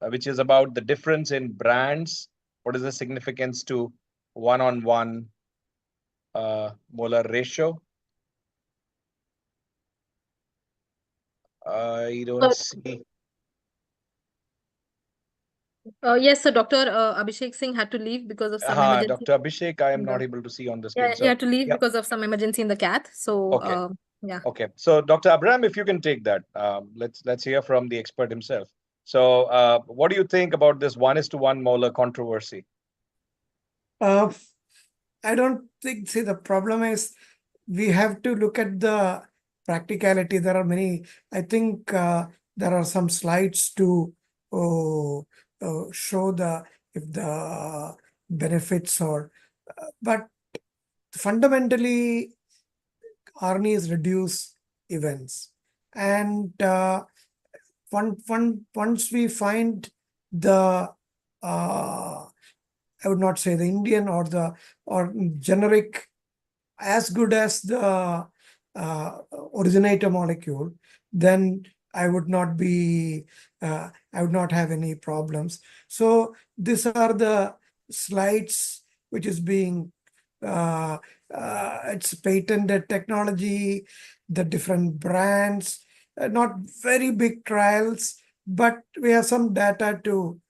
which is about the difference in brands. What is the significance to one-on-one molar ratio? I don't see. Yes, so Dr. Abhishek Singh had to leave because of some emergency. Dr. Abhishek, I am in not the- able to see on the Yeah, screen. he So, had to leave yeah. because of some emergency in the cath. So, Okay. yeah. Okay. So, Dr. Abraham, if you can take that, let's hear from the expert himself. So, what do you think about this 1:1 molar controversy? I don't think, see, the problem is we have to look at the practicality. There are many, I think there are some slides to show if the benefits or, but fundamentally, ARNIs reduce events. And once we find the I would not say the Indian or generic as good as the originator molecule, then I would not have any problems. So these are the slides which is being it's patented technology, the different brands, not very big trials, but we have some data to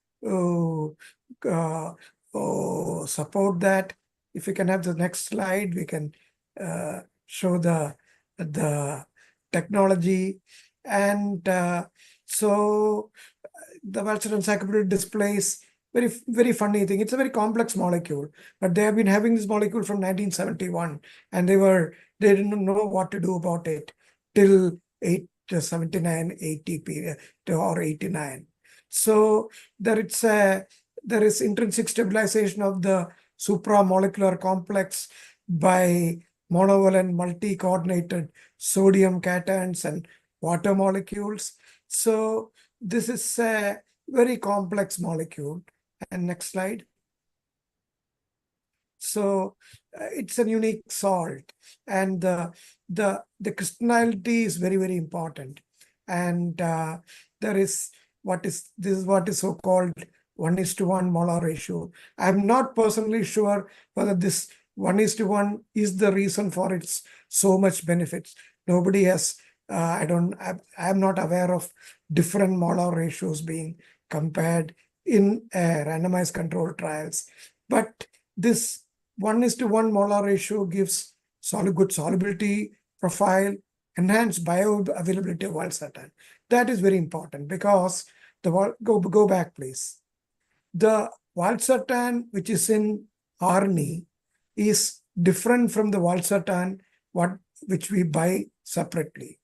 support that. If we can have the next slide, we can show the technology. And so the Valsartan Sacubitril displays very funny thing. It's a very complex molecule, but they have been having this molecule from 1971, and they didn't know what to do about it till 79, 80 period or 89. So there is intrinsic stabilization of the supramolecular complex by monovalent multi-coordinated sodium cations and water molecules. So this is a very complex molecule. And next slide. So it's a unique salt, and the crystallinity is very, very important. And there is this is what is so-called 1:1 molar ratio. I'm not personally sure whether this 1:1 is the reason for its so much benefits. Nobody has, I'm not aware of different molar ratios being compared in randomized control trials. But this 1:1 molar ratio gives good solubility profile, enhanced bioavailability of valsartan. That is very important because go back, please. The valsartan which is in Arni is different from the valsartan which we buy separately.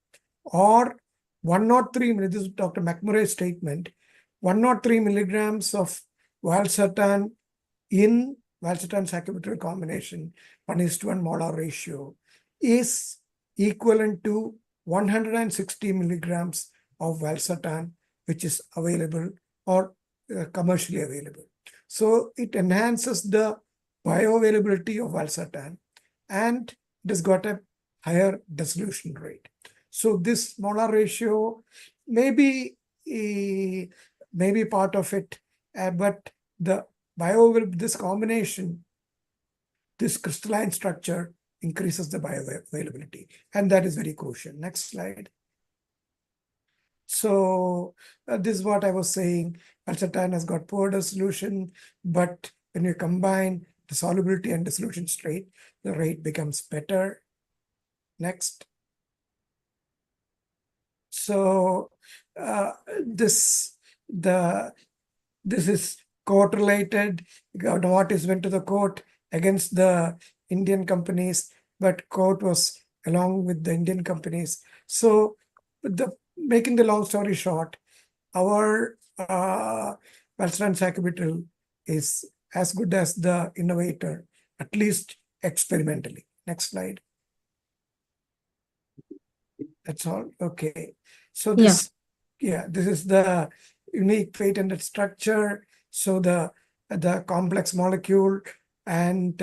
Or 103, this is Dr. McMurray's statement, 103 milligrams of valsartan in valsartan sacubitril combination, 1:1 molar ratio, is equivalent to 160 milligrams of valsartan, which is available or commercially available. So it enhances the bioavailability of valsartan, and it has got a higher dissolution rate. So this molar ratio may be part of it, but the this combination, this crystalline structure increases the bioavailability, and that is very crucial. Next slide. So this is what I was saying. Valsartan has got poor dissolution, but when you combine the solubility and dissolution rate, the rate becomes better. Next. So this is court related. Novartis went to the court against the Indian companies, but court was along with the Indian companies. So making the long story short, our Valsartan sacubitril is as good as the innovator, at least experimentally. Next slide. That's all. Okay. So this is the unique patented structure. So the complex molecule, and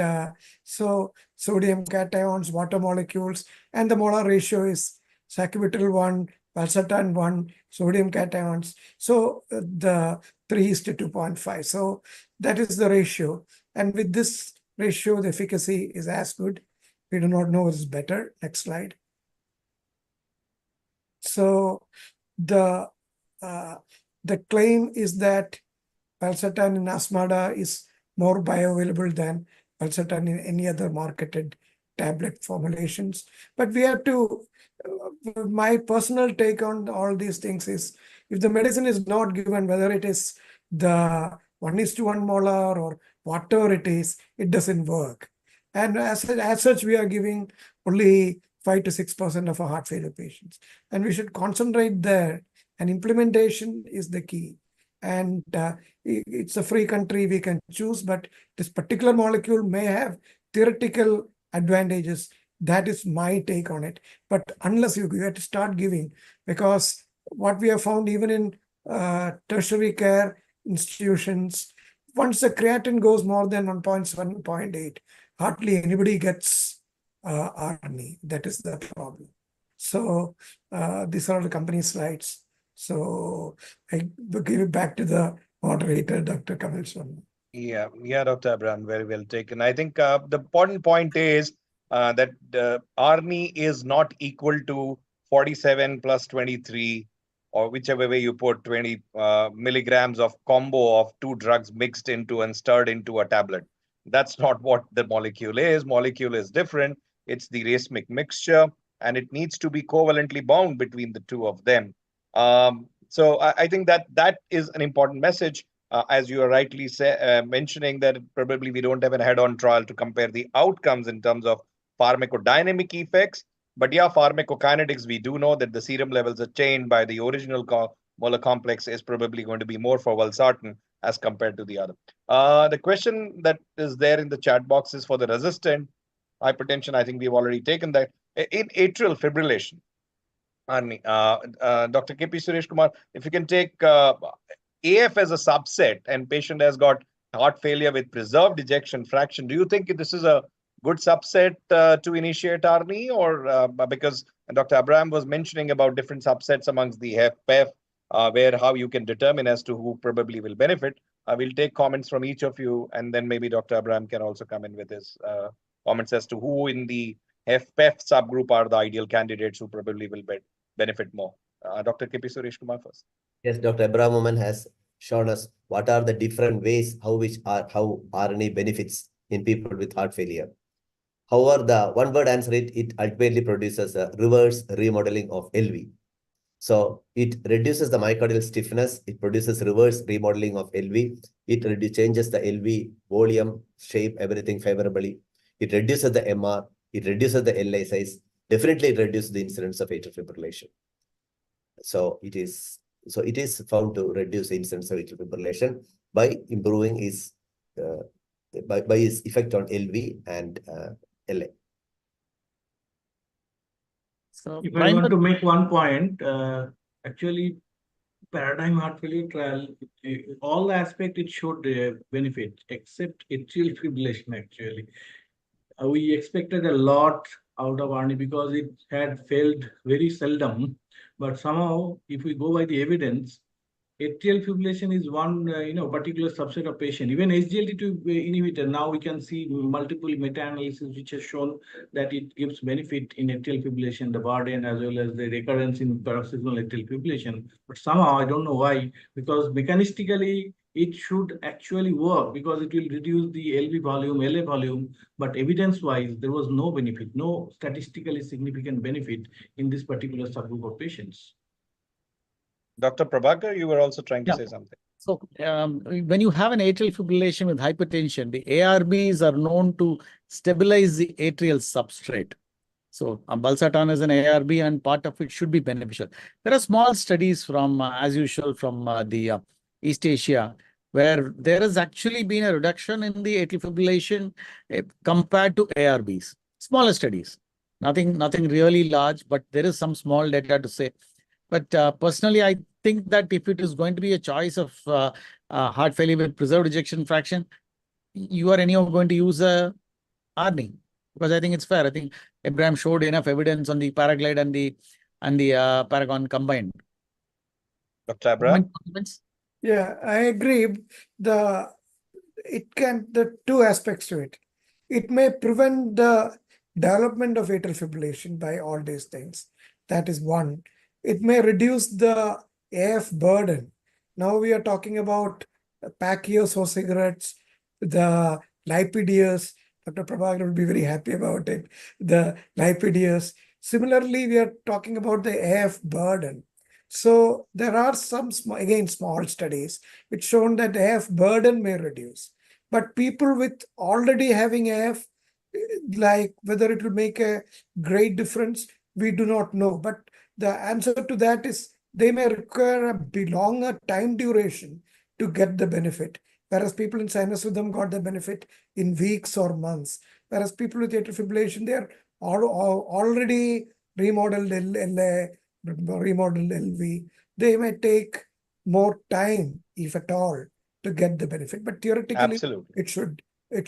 so sodium cations, water molecules, and the molar ratio is sacubitril 1, valsartan 1, sodium cations. So the 3:2.5. So that is the ratio. And with this ratio, the efficacy is as good. We do not know what is better. Next slide. So the claim is that valsartan in Asmada is more bioavailable than valsartan in any other marketed tablet formulations. But we have to, my personal take on all these things is, if the medicine is not given, whether it is the 1:1 molar or whatever it is, it doesn't work. And as such, we are giving only 5 to 6% of our heart failure patients. And we should concentrate there, and implementation is the key. And it's a free country, we can choose, but this particular molecule may have theoretical advantages. That is my take on it. But unless you have to start giving, because what we have found even in tertiary care institutions, once the creatinine goes more than 1.7, 1.8, hardly anybody gets RNA. That is the problem. So these are the company slides. So I give it back to the moderator, Dr. Kamal Sharma. Yeah, Dr. Abraham, very well taken. I think the important point is that RNA is not equal to 47 plus 23, or whichever way you put 20 milligrams of combo of two drugs mixed into and stirred into a tablet. That's not what the molecule is. Molecule is different. It's the racemic mixture, and it needs to be covalently bound between the two of them. So I think that is an important message, as you are rightly mentioning, that probably we don't have a head-on trial to compare the outcomes in terms of pharmacodynamic effects. But yeah, pharmacokinetics, we do know that the serum levels attained by the original molar complex is probably going to be more for valsartan as compared to the other. The question that is there in the chat box is for the resistant hypertension. I think we've already taken that. In atrial fibrillation, Dr. K.P. Suresh Kumar, if you can take AF as a subset and patient has got heart failure with preserved ejection fraction, do you think this is a good subset to initiate RNE, or because Dr. Abraham was mentioning about different subsets amongst the HFrEF where how you can determine as to who probably will benefit. We'll take comments from each of you, and then maybe Dr. Abraham can also come in with his comments as to who in the HFpEF subgroup are the ideal candidates who probably will benefit more. Dr. K.P. Suresh Kumar first. Yes, Dr. Abraham has shown us what are the different ways how RNA benefits in people with heart failure. However, the one word answer it ultimately produces a reverse remodeling of LV. So it reduces the myocardial stiffness. It produces reverse remodeling of LV. It changes the LV volume, shape, everything favorably. It reduces the MR. It reduces the LA size. Definitely, it reduces the incidence of atrial fibrillation. So it is found to reduce the incidence of atrial fibrillation by improving by its effect on LV and LA. So If I want to make one point, actually, paradigm heart failure trial, all aspect it should benefit except atrial fibrillation. Actually, we expected a lot out of RNA because it had failed very seldom. But somehow, if we go by the evidence, atrial fibrillation is one particular subset of patient. Even SGLT2 inhibitor, now we can see multiple meta-analysis which has shown that it gives benefit in atrial fibrillation, the burden as well as the recurrence in paroxysmal atrial fibrillation. But somehow I don't know why, because mechanistically it should actually work because it will reduce the LV volume, LA volume, but evidence-wise there was no benefit, no statistically significant benefit in this particular subgroup of patients. Dr. Prabhakar, you were also trying to say something. So when you have an atrial fibrillation with hypertension, the ARBs are known to stabilize the atrial substrate. So Valsartan is an ARB and part of it should be beneficial. There are small studies from, as usual, from the East Asia, where there has actually been a reduction in the atrial fibrillation compared to ARBs. Smaller studies, nothing really large, but there is some small data to say. But personally, I think that if it is going to be a choice of heart failure with preserved ejection fraction, you are anyhow going to use a RNA, because I think it's fair. I think Abraham showed enough evidence on the Paraglide and the Paragon combined. Dr. Abraham? Yeah, I agree. The two aspects to it. It may prevent the development of atrial fibrillation by all these things. That is one. It may reduce the AF burden. Now we are talking about pack years for cigarettes, the lipidias. Dr. Prabhakar will be very happy about it. The lipidias. Similarly, we are talking about the AF burden. So there are some, again, small studies which shown that AF burden may reduce. But people with already having AF, like whether it will make a great difference, we do not know. But the answer to that is they may require a longer time duration to get the benefit. Whereas people in sinus rhythm got the benefit in weeks or months. Whereas people with atrial fibrillation, they are already remodeled LA, remodeled LV. They may take more time, if at all, to get the benefit. But theoretically, Absolutely. it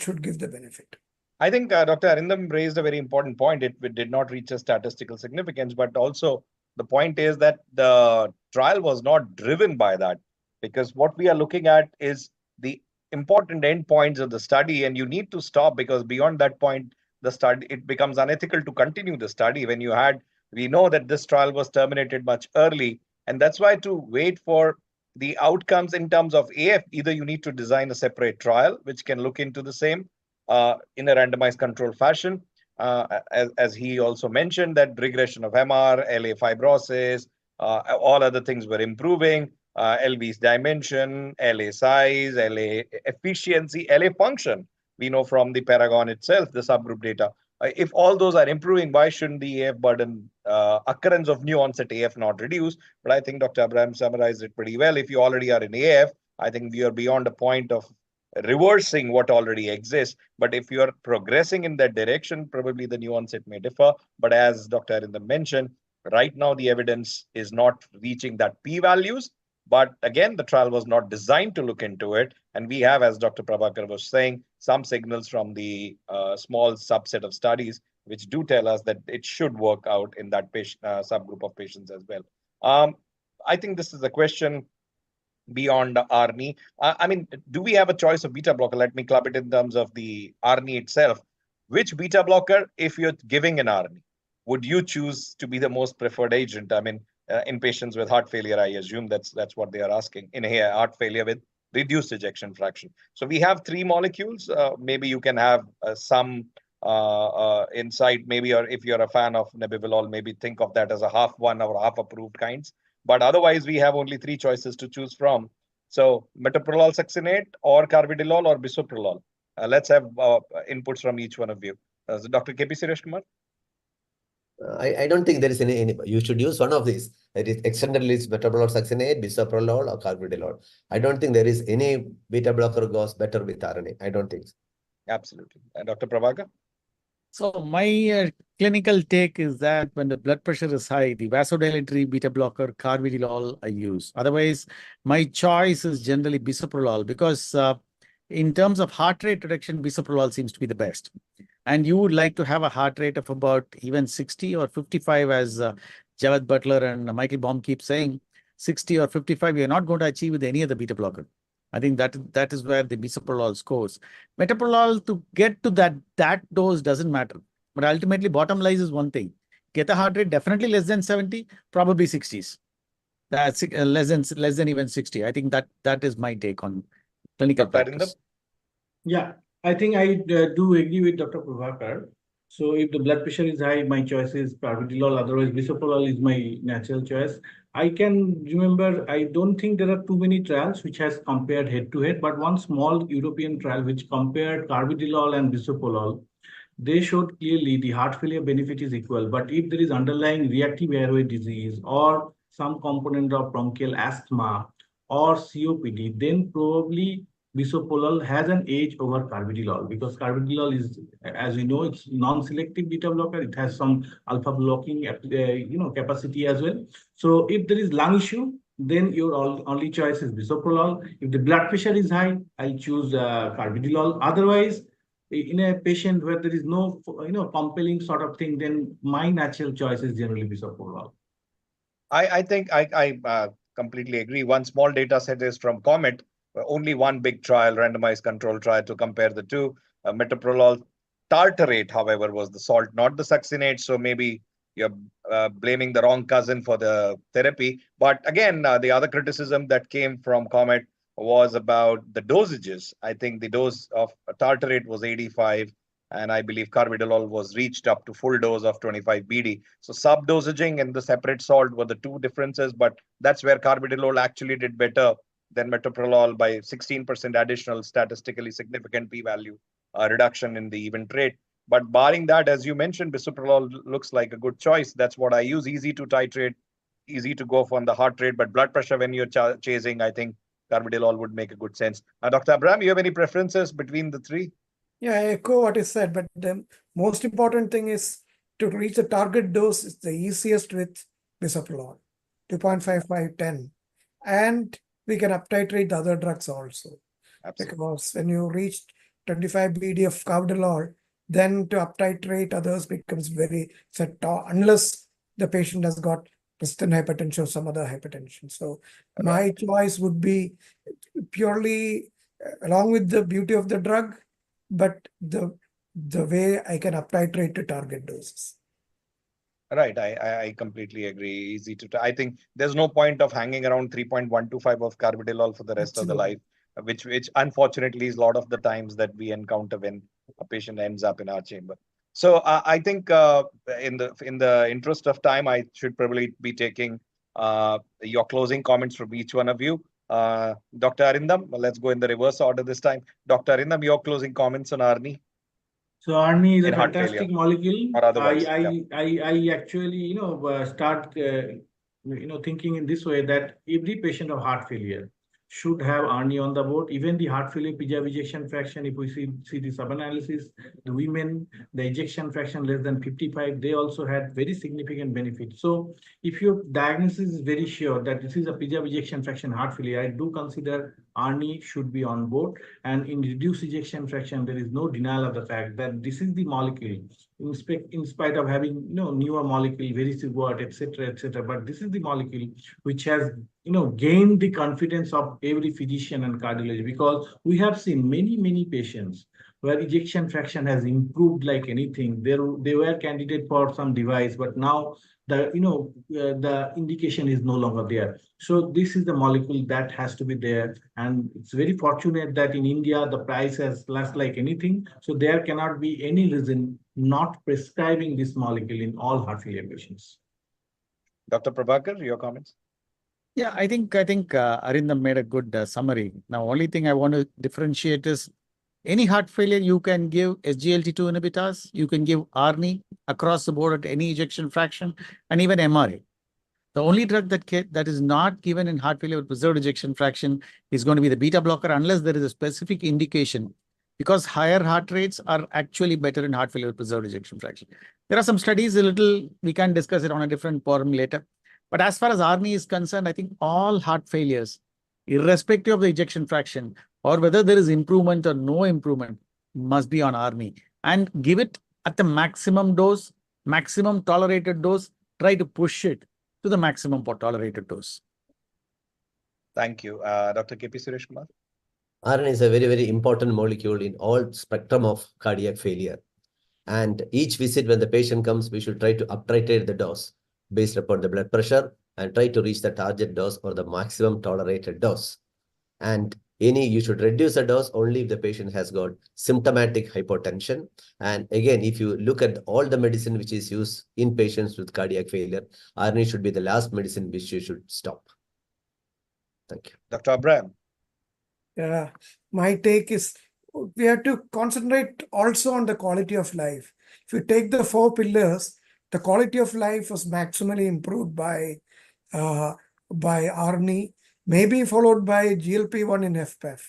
should give the benefit. I think Dr. Arindam raised a very important point. It did not reach a statistical significance, but also the point is that the trial was not driven by that, because what we are looking at is the important endpoints of the study, and you need to stop, because beyond that point, the study, it becomes unethical to continue the study when we know that this trial was terminated much early, and that's why to wait for the outcomes in terms of AF, either you need to design a separate trial which can look into the same in a randomized control fashion, as he also mentioned, that regression of MR, LA fibrosis, all other things were improving, LV's dimension, LA size, LA efficiency, LA function. We know from the Paragon itself, the subgroup data. If all those are improving, why shouldn't the AF burden, occurrence of new onset AF not reduce? But I think Dr. Abraham summarized it pretty well. If you already are in AF, I think we are beyond a point of reversing what already exists. But if you are progressing in that direction, probably the new onset may differ. But as Dr. Arindam mentioned, right now the evidence is not reaching that p-values. But again, the trial was not designed to look into it. And we have, as Dr. Prabhakar was saying, some signals from the small subset of studies which do tell us that it should work out in that patient, subgroup of patients as well. I think this is a question beyond ARNI. I mean, do we have a choice of beta blocker? Let me club it in terms of the ARNI itself. Which beta blocker, if you're giving an ARNI, would you choose to be the most preferred agent? I mean, in patients with heart failure, I assume that's what they are asking. In here, heart failure with reduced ejection fraction. So we have 3 molecules. Maybe you can have some insight, maybe, or if you're a fan of nebivolol, maybe think of that as a half one or half approved kinds. But otherwise, we have only 3 choices to choose from. So metoprolol succinate or carvedilol or bisoprolol. Let's have inputs from each one of you. So Dr. KP Suresh Kumar? I don't think there is any. You should use one of these. That is extended release metoprolol succinate, bisoprolol, or carvedilol. I don't think there is any beta blocker goes better with RNA. I don't think so. Absolutely. And Dr. Prabhakar? So my clinical take is that when the blood pressure is high, the vasodilatory beta blocker carvedilol I use. Otherwise, my choice is generally bisoprolol because in terms of heart rate reduction, bisoprolol seems to be the best. And you would like to have a heart rate of about even 60 or 55, as Javad Butler and Michael Baum keep saying. 60 or 55, you're not going to achieve with any other beta blocker. I think that is where the bisoprolol scores. Metoprolol, to get to that dose doesn't matter. But ultimately, bottom lies is one thing. Get a heart rate definitely less than 70, probably 60s. That's less than even 60. I think that is my take on clinical practice. Yeah, I think I do agree with Dr. Prabhakar. So if the blood pressure is high, my choice is carvedilol. Otherwise, bisoprolol is my natural choice. I can remember, I don't think there are too many trials which has compared head to head, but one small European trial which compared carvedilol and bisoprolol, they showed clearly the heart failure benefit is equal. But if there is underlying reactive airway disease or some component of bronchial asthma or COPD, then probably bisoprolol has an edge over carvedilol, because carvedilol is, as we know, it's non-selective beta blocker. It has some alpha blocking, capacity as well. So if there is lung issue, then your only choice is bisoprolol. If the blood pressure is high, I'll choose carvedilol. Otherwise, in a patient where there is no, compelling sort of thing, then my natural choice is generally bisoprolol. I think I completely agree. One small data set is from COMET. Only one big trial, randomized control trial to compare the two. Metoprolol tartarate, however, was the salt, not the succinate. So maybe you're blaming the wrong cousin for the therapy. But again, the other criticism that came from COMET was about the dosages. I think the dose of tartarate was 85, and I believe carvedilol was reached up to full dose of 25 BD. So sub-dosaging and the separate salt were the two differences, but that's where carvedilol actually did better than metoprolol by 16% additional statistically significant p-value reduction in the event rate. But barring that, as you mentioned, bisoprolol looks like a good choice. That's what I use. Easy to titrate, easy to go on the heart rate, but blood pressure when you're chasing, I think carvedilol would make a good sense. Dr. Abraham, you have any preferences between the 3? Yeah, I echo what is said, but the most important thing is to reach the target dose is the easiest with bisoprolol, 2.55, 10. And we can uptitrate the other drugs also. Absolutely. Because when you reach 25 BD of carvedilol, then to uptitrate others becomes very set, unless the patient has got resistant hypertension or some other hypertension. So my choice would be purely along with the beauty of the drug, but the way I can uptitrate to target doses. Right, I completely agree. Easy to. I think there's no point of hanging around 3.125 of carvedilol for the rest of the life, which unfortunately is a lot of the times that we encounter when a patient ends up in our chamber. So I think in the interest of time, I should probably be taking your closing comments from each one of you. Dr. Arindam, let's go in the reverse order this time. Dr. Arindam, your closing comments on ARNI. So ARNI is a In heart fantastic failure molecule. or otherwise, I actually, start, thinking in this way that every patient of heart failure should have ARNI on the board. Even the heart failure PJ ejection fraction, if we see the sub-analysis, the women, the ejection fraction less than 55, they also had very significant benefit. So if your diagnosis is very sure that this is a PJ ejection fraction heart failure, I do consider ARNI should be on board. And in reduced ejection fraction, there is no denial of the fact that this is the molecule in spite of having, you know, newer molecule, vericiguat, etc., etc. But this is the molecule which has, you know, gained the confidence of every physician and cardiologist, because we have seen many patients where ejection fraction has improved like anything. They were candidate for some device, but now the indication is no longer there. So this is the molecule that has to be there, and it's very fortunate that in India the price has less like anything. So there cannot be any reason not prescribing this molecule in all heart failure patients. Dr. Prabhakar, your comments? Yeah, I think Arindam made a good summary. Now, only thing I want to differentiate is any heart failure, you can give SGLT2 inhibitors, you can give ARNI across the board at any ejection fraction, and even MRA. The only drug that is not given in heart failure with preserved ejection fraction is going to be the beta blocker, unless there is a specific indication, because higher heart rates are actually better in heart failure with preserved ejection fraction. There are some studies, we can discuss it on a different forum later. But as far as ARNI is concerned, I think all heart failures, irrespective of the ejection fraction, or whether there is improvement or no improvement, must be on ARNI, and give it at the maximum dose, maximum tolerated dose. Try to push it to the maximum tolerated dose. Thank you. Dr. KP Suresh Kumar? RNA is a very important molecule in all spectrum of cardiac failure. And each visit when the patient comes, we should try to up-titrate the dose based upon the blood pressure and try to reach the target dose or the maximum tolerated dose. And you should reduce the dose only if the patient has got symptomatic hypotension. And again, if you look at all the medicine which is used in patients with cardiac failure, RNA should be the last medicine which you should stop. Thank you. Dr. Abraham? Yeah, my take is we have to concentrate also on the quality of life. If you take the 4 pillars, the quality of life was maximally improved by ARNI, maybe followed by GLP-1 in HFrEF.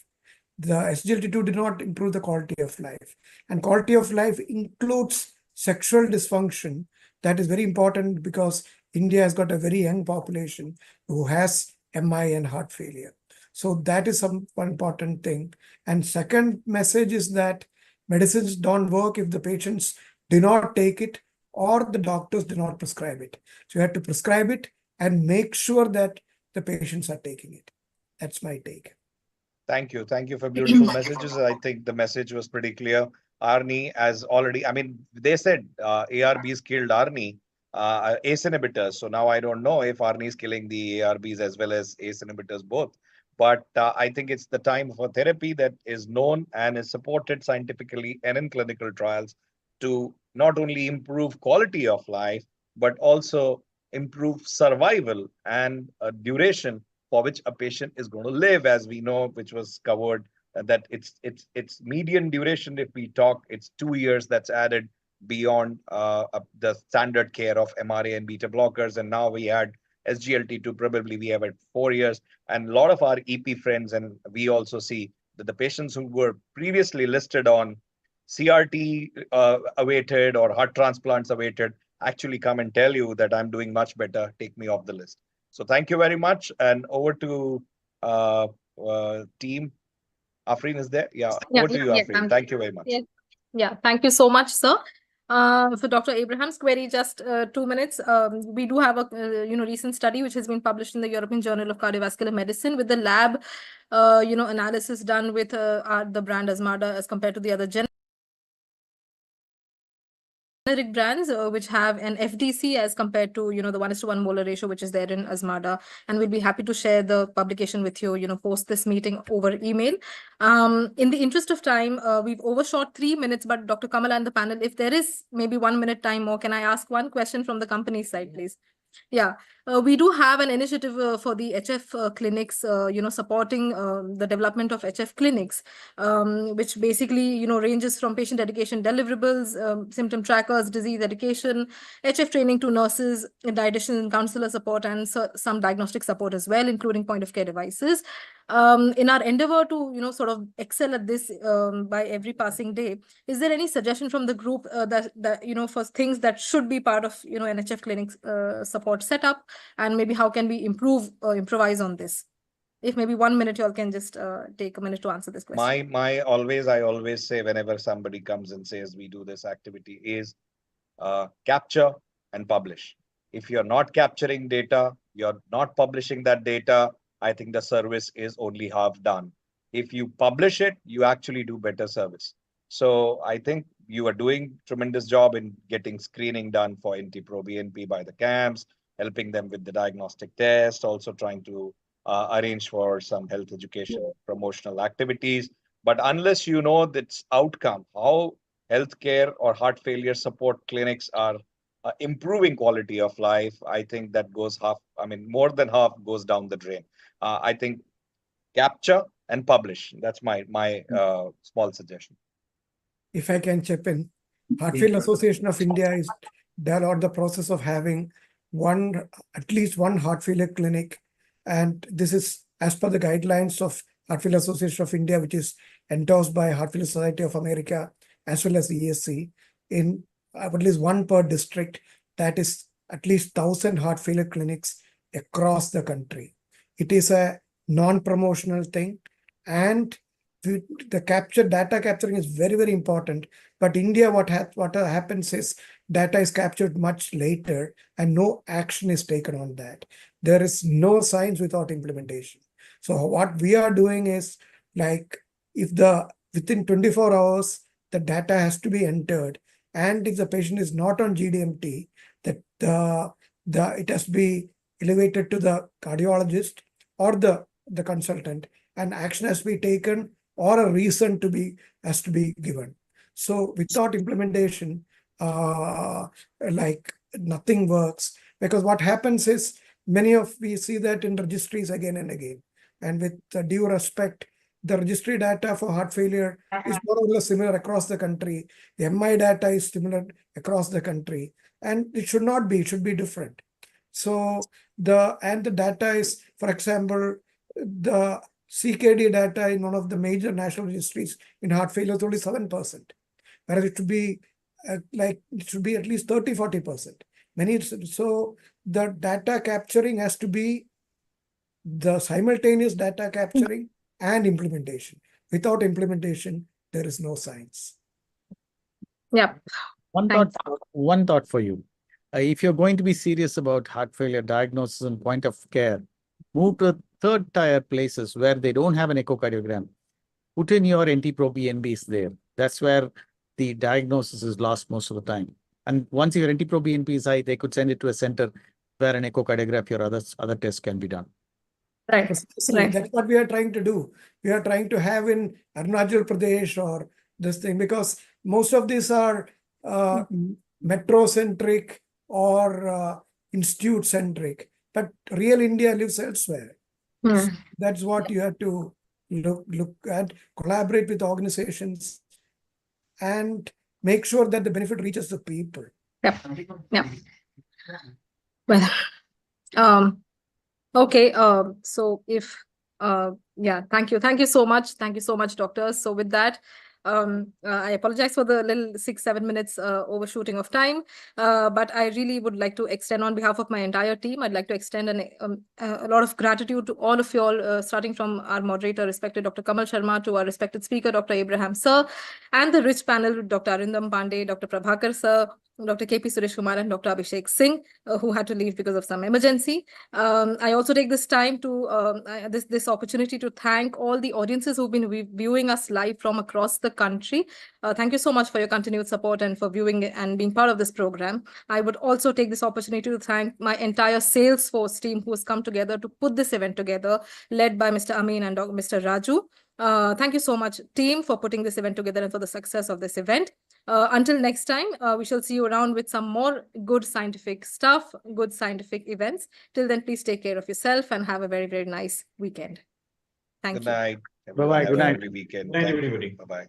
The SGLT2 did not improve the quality of life. And quality of life includes sexual dysfunction. That is very important because India has got a very young population who has MI and heart failure. So that is one important thing. And second message is that medicines don't work if the patients do not take it or the doctors do not prescribe it. So you have to prescribe it and make sure that the patients are taking it. That's my take. Thank you. Thank you for beautiful messages. I think the message was pretty clear. ARNI as already, I mean, they said ARBs killed ARNI, ACE inhibitors. So now I don't know if ARNI is killing the ARBs as well as ACE inhibitors both. But I think it's the time for therapy that is known and is supported scientifically and in clinical trials to not only improve quality of life, but also improve survival and duration for which a patient is going to live, as we know, which was covered, that it's median duration. If we talk, it's 2 years that's added beyond the standard care of MRA and beta blockers. And now we had SGLT2, probably we have at 4 years. And a lot of our EP friends, and we also see that the patients who were previously listed on CRT awaited or heart transplants awaited actually come and tell you that I'm doing much better, take me off the list. So thank you very much. And over to team. Afreen is there? Yeah, over to you, Afreen. Thank you very much. Yeah, thank you so much, sir. For Dr. Abraham's query, just 2 minutes. We do have a recent study which has been published in the European Journal of Cardiovascular Medicine with the lab analysis done with the brand Azmarda as compared to the other generic brands which have an FDC as compared to the 1:1 molar ratio which is there in Azmarda, and we'll be happy to share the publication with you post this meeting over email. In the interest of time, we've overshot 3 minutes, but Dr. Kamala and the panel, if there is maybe 1 minute time more, can I ask one question from the company side, please? Yeah, we do have an initiative for the HF clinics, supporting the development of HF clinics, which basically, ranges from patient education deliverables, symptom trackers, disease education, HF training to nurses, dietitian and counselor support, and some diagnostic support as well, including point of care devices. In our endeavor to, sort of excel at this by every passing day, is there any suggestion from the group that for things that should be part of, NHF clinics support setup, and maybe how can we improvise on this? If maybe 1 minute, you all can just take a minute to answer this question. I always say whenever somebody comes and says we do this activity is capture and publish. If you're not capturing data, you're not publishing that data, I think the service is only half done. If you publish it, you actually do better service. So I think you are doing tremendous job in getting screening done for NT-proBNP by the camps, helping them with the diagnostic test, also trying to arrange for some health education promotional activities. But unless you know that's outcome, how healthcare or heart failure support clinics are improving quality of life, I think that goes half, I mean, more than half goes down the drain. I think capture and publish. That's my small suggestion. If I can chip in, Heart Failure Association of India is developed the process of having at least one heart failure clinic, and this is as per the guidelines of Heart Failure Association of India, which is endorsed by Heart Failure Society of America as well as ESC, in at least one per district. That is at least 1,000 heart failure clinics across the country. It is a non-promotional thing, and the data capturing is very, very important. But India, what happens is data is captured much later and no action is taken on that. There is no science without implementation. So what we are doing is, like, if within 24 hours the data has to be entered, and if the patient is not on GDMT, that it has to be elevated to the cardiologist or the consultant, and action has to be taken, or a reason has to be given. So without implementation, like, nothing works, because what happens is we see that in registries again and again. And with due respect, the registry data for heart failure is more or less similar across the country. The MI data is similar across the country, and it should not be. It should be different. So the data is, for example, the CKD data in one of the major national registries in heart failure is only 7%, whereas it should be at least 30-40%. So the data capturing has to be the simultaneous data capturing and implementation. Without implementation, there is no science. Yep. One thought for you. If you're going to be serious about heart failure diagnosis and point of care, move to third tier places where they don't have an echocardiogram. Put in your NT-proBNPs there. That's where the diagnosis is lost most of the time. And once your NT-proBNP is high, they could send it to a center where an echocardiography or other tests can be done. Right. That's what we are trying to do. We are trying to have in Arunachal Pradesh or this thing, because most of these are metro-centric or institute-centric, but real India lives elsewhere. So that's what you have to look at, collaborate with organizations, and make sure that the benefit reaches the people. Yep. Well, okay. So if yeah, thank you so much. Thank you so much, doctors. So with that, I apologize for the little 6-7 minutes overshooting of time, but I really would like to extend, on behalf of my entire team, I'd like to extend a lot of gratitude to all of you all, starting from our moderator, respected Dr. Kamal Sharma, to our respected speaker, Dr. Abraham Sir, and the rich panel, Dr. Arindam Pandey, Dr. Prabhakar Sir, Dr. KP Suresh Kumar, and Dr. Abhishek Singh, who had to leave because of some emergency. I also take this time to this opportunity to thank all the audiences who've been viewing us live from across the country. Thank you so much for your continued support and for viewing and being part of this program. I would also take this opportunity to thank my entire Salesforce team who has come together to put this event together, led by Mr. Amin and Mr. Raju. Thank you so much, team, for putting this event together and for the success of this event. Until next time, we shall see you around with some more good scientific stuff, good scientific events. Till then, please take care of yourself and have a very, very nice weekend. Thank you. Good night. Bye-bye. Good night. Good weekend. Good night, everybody. Bye-bye.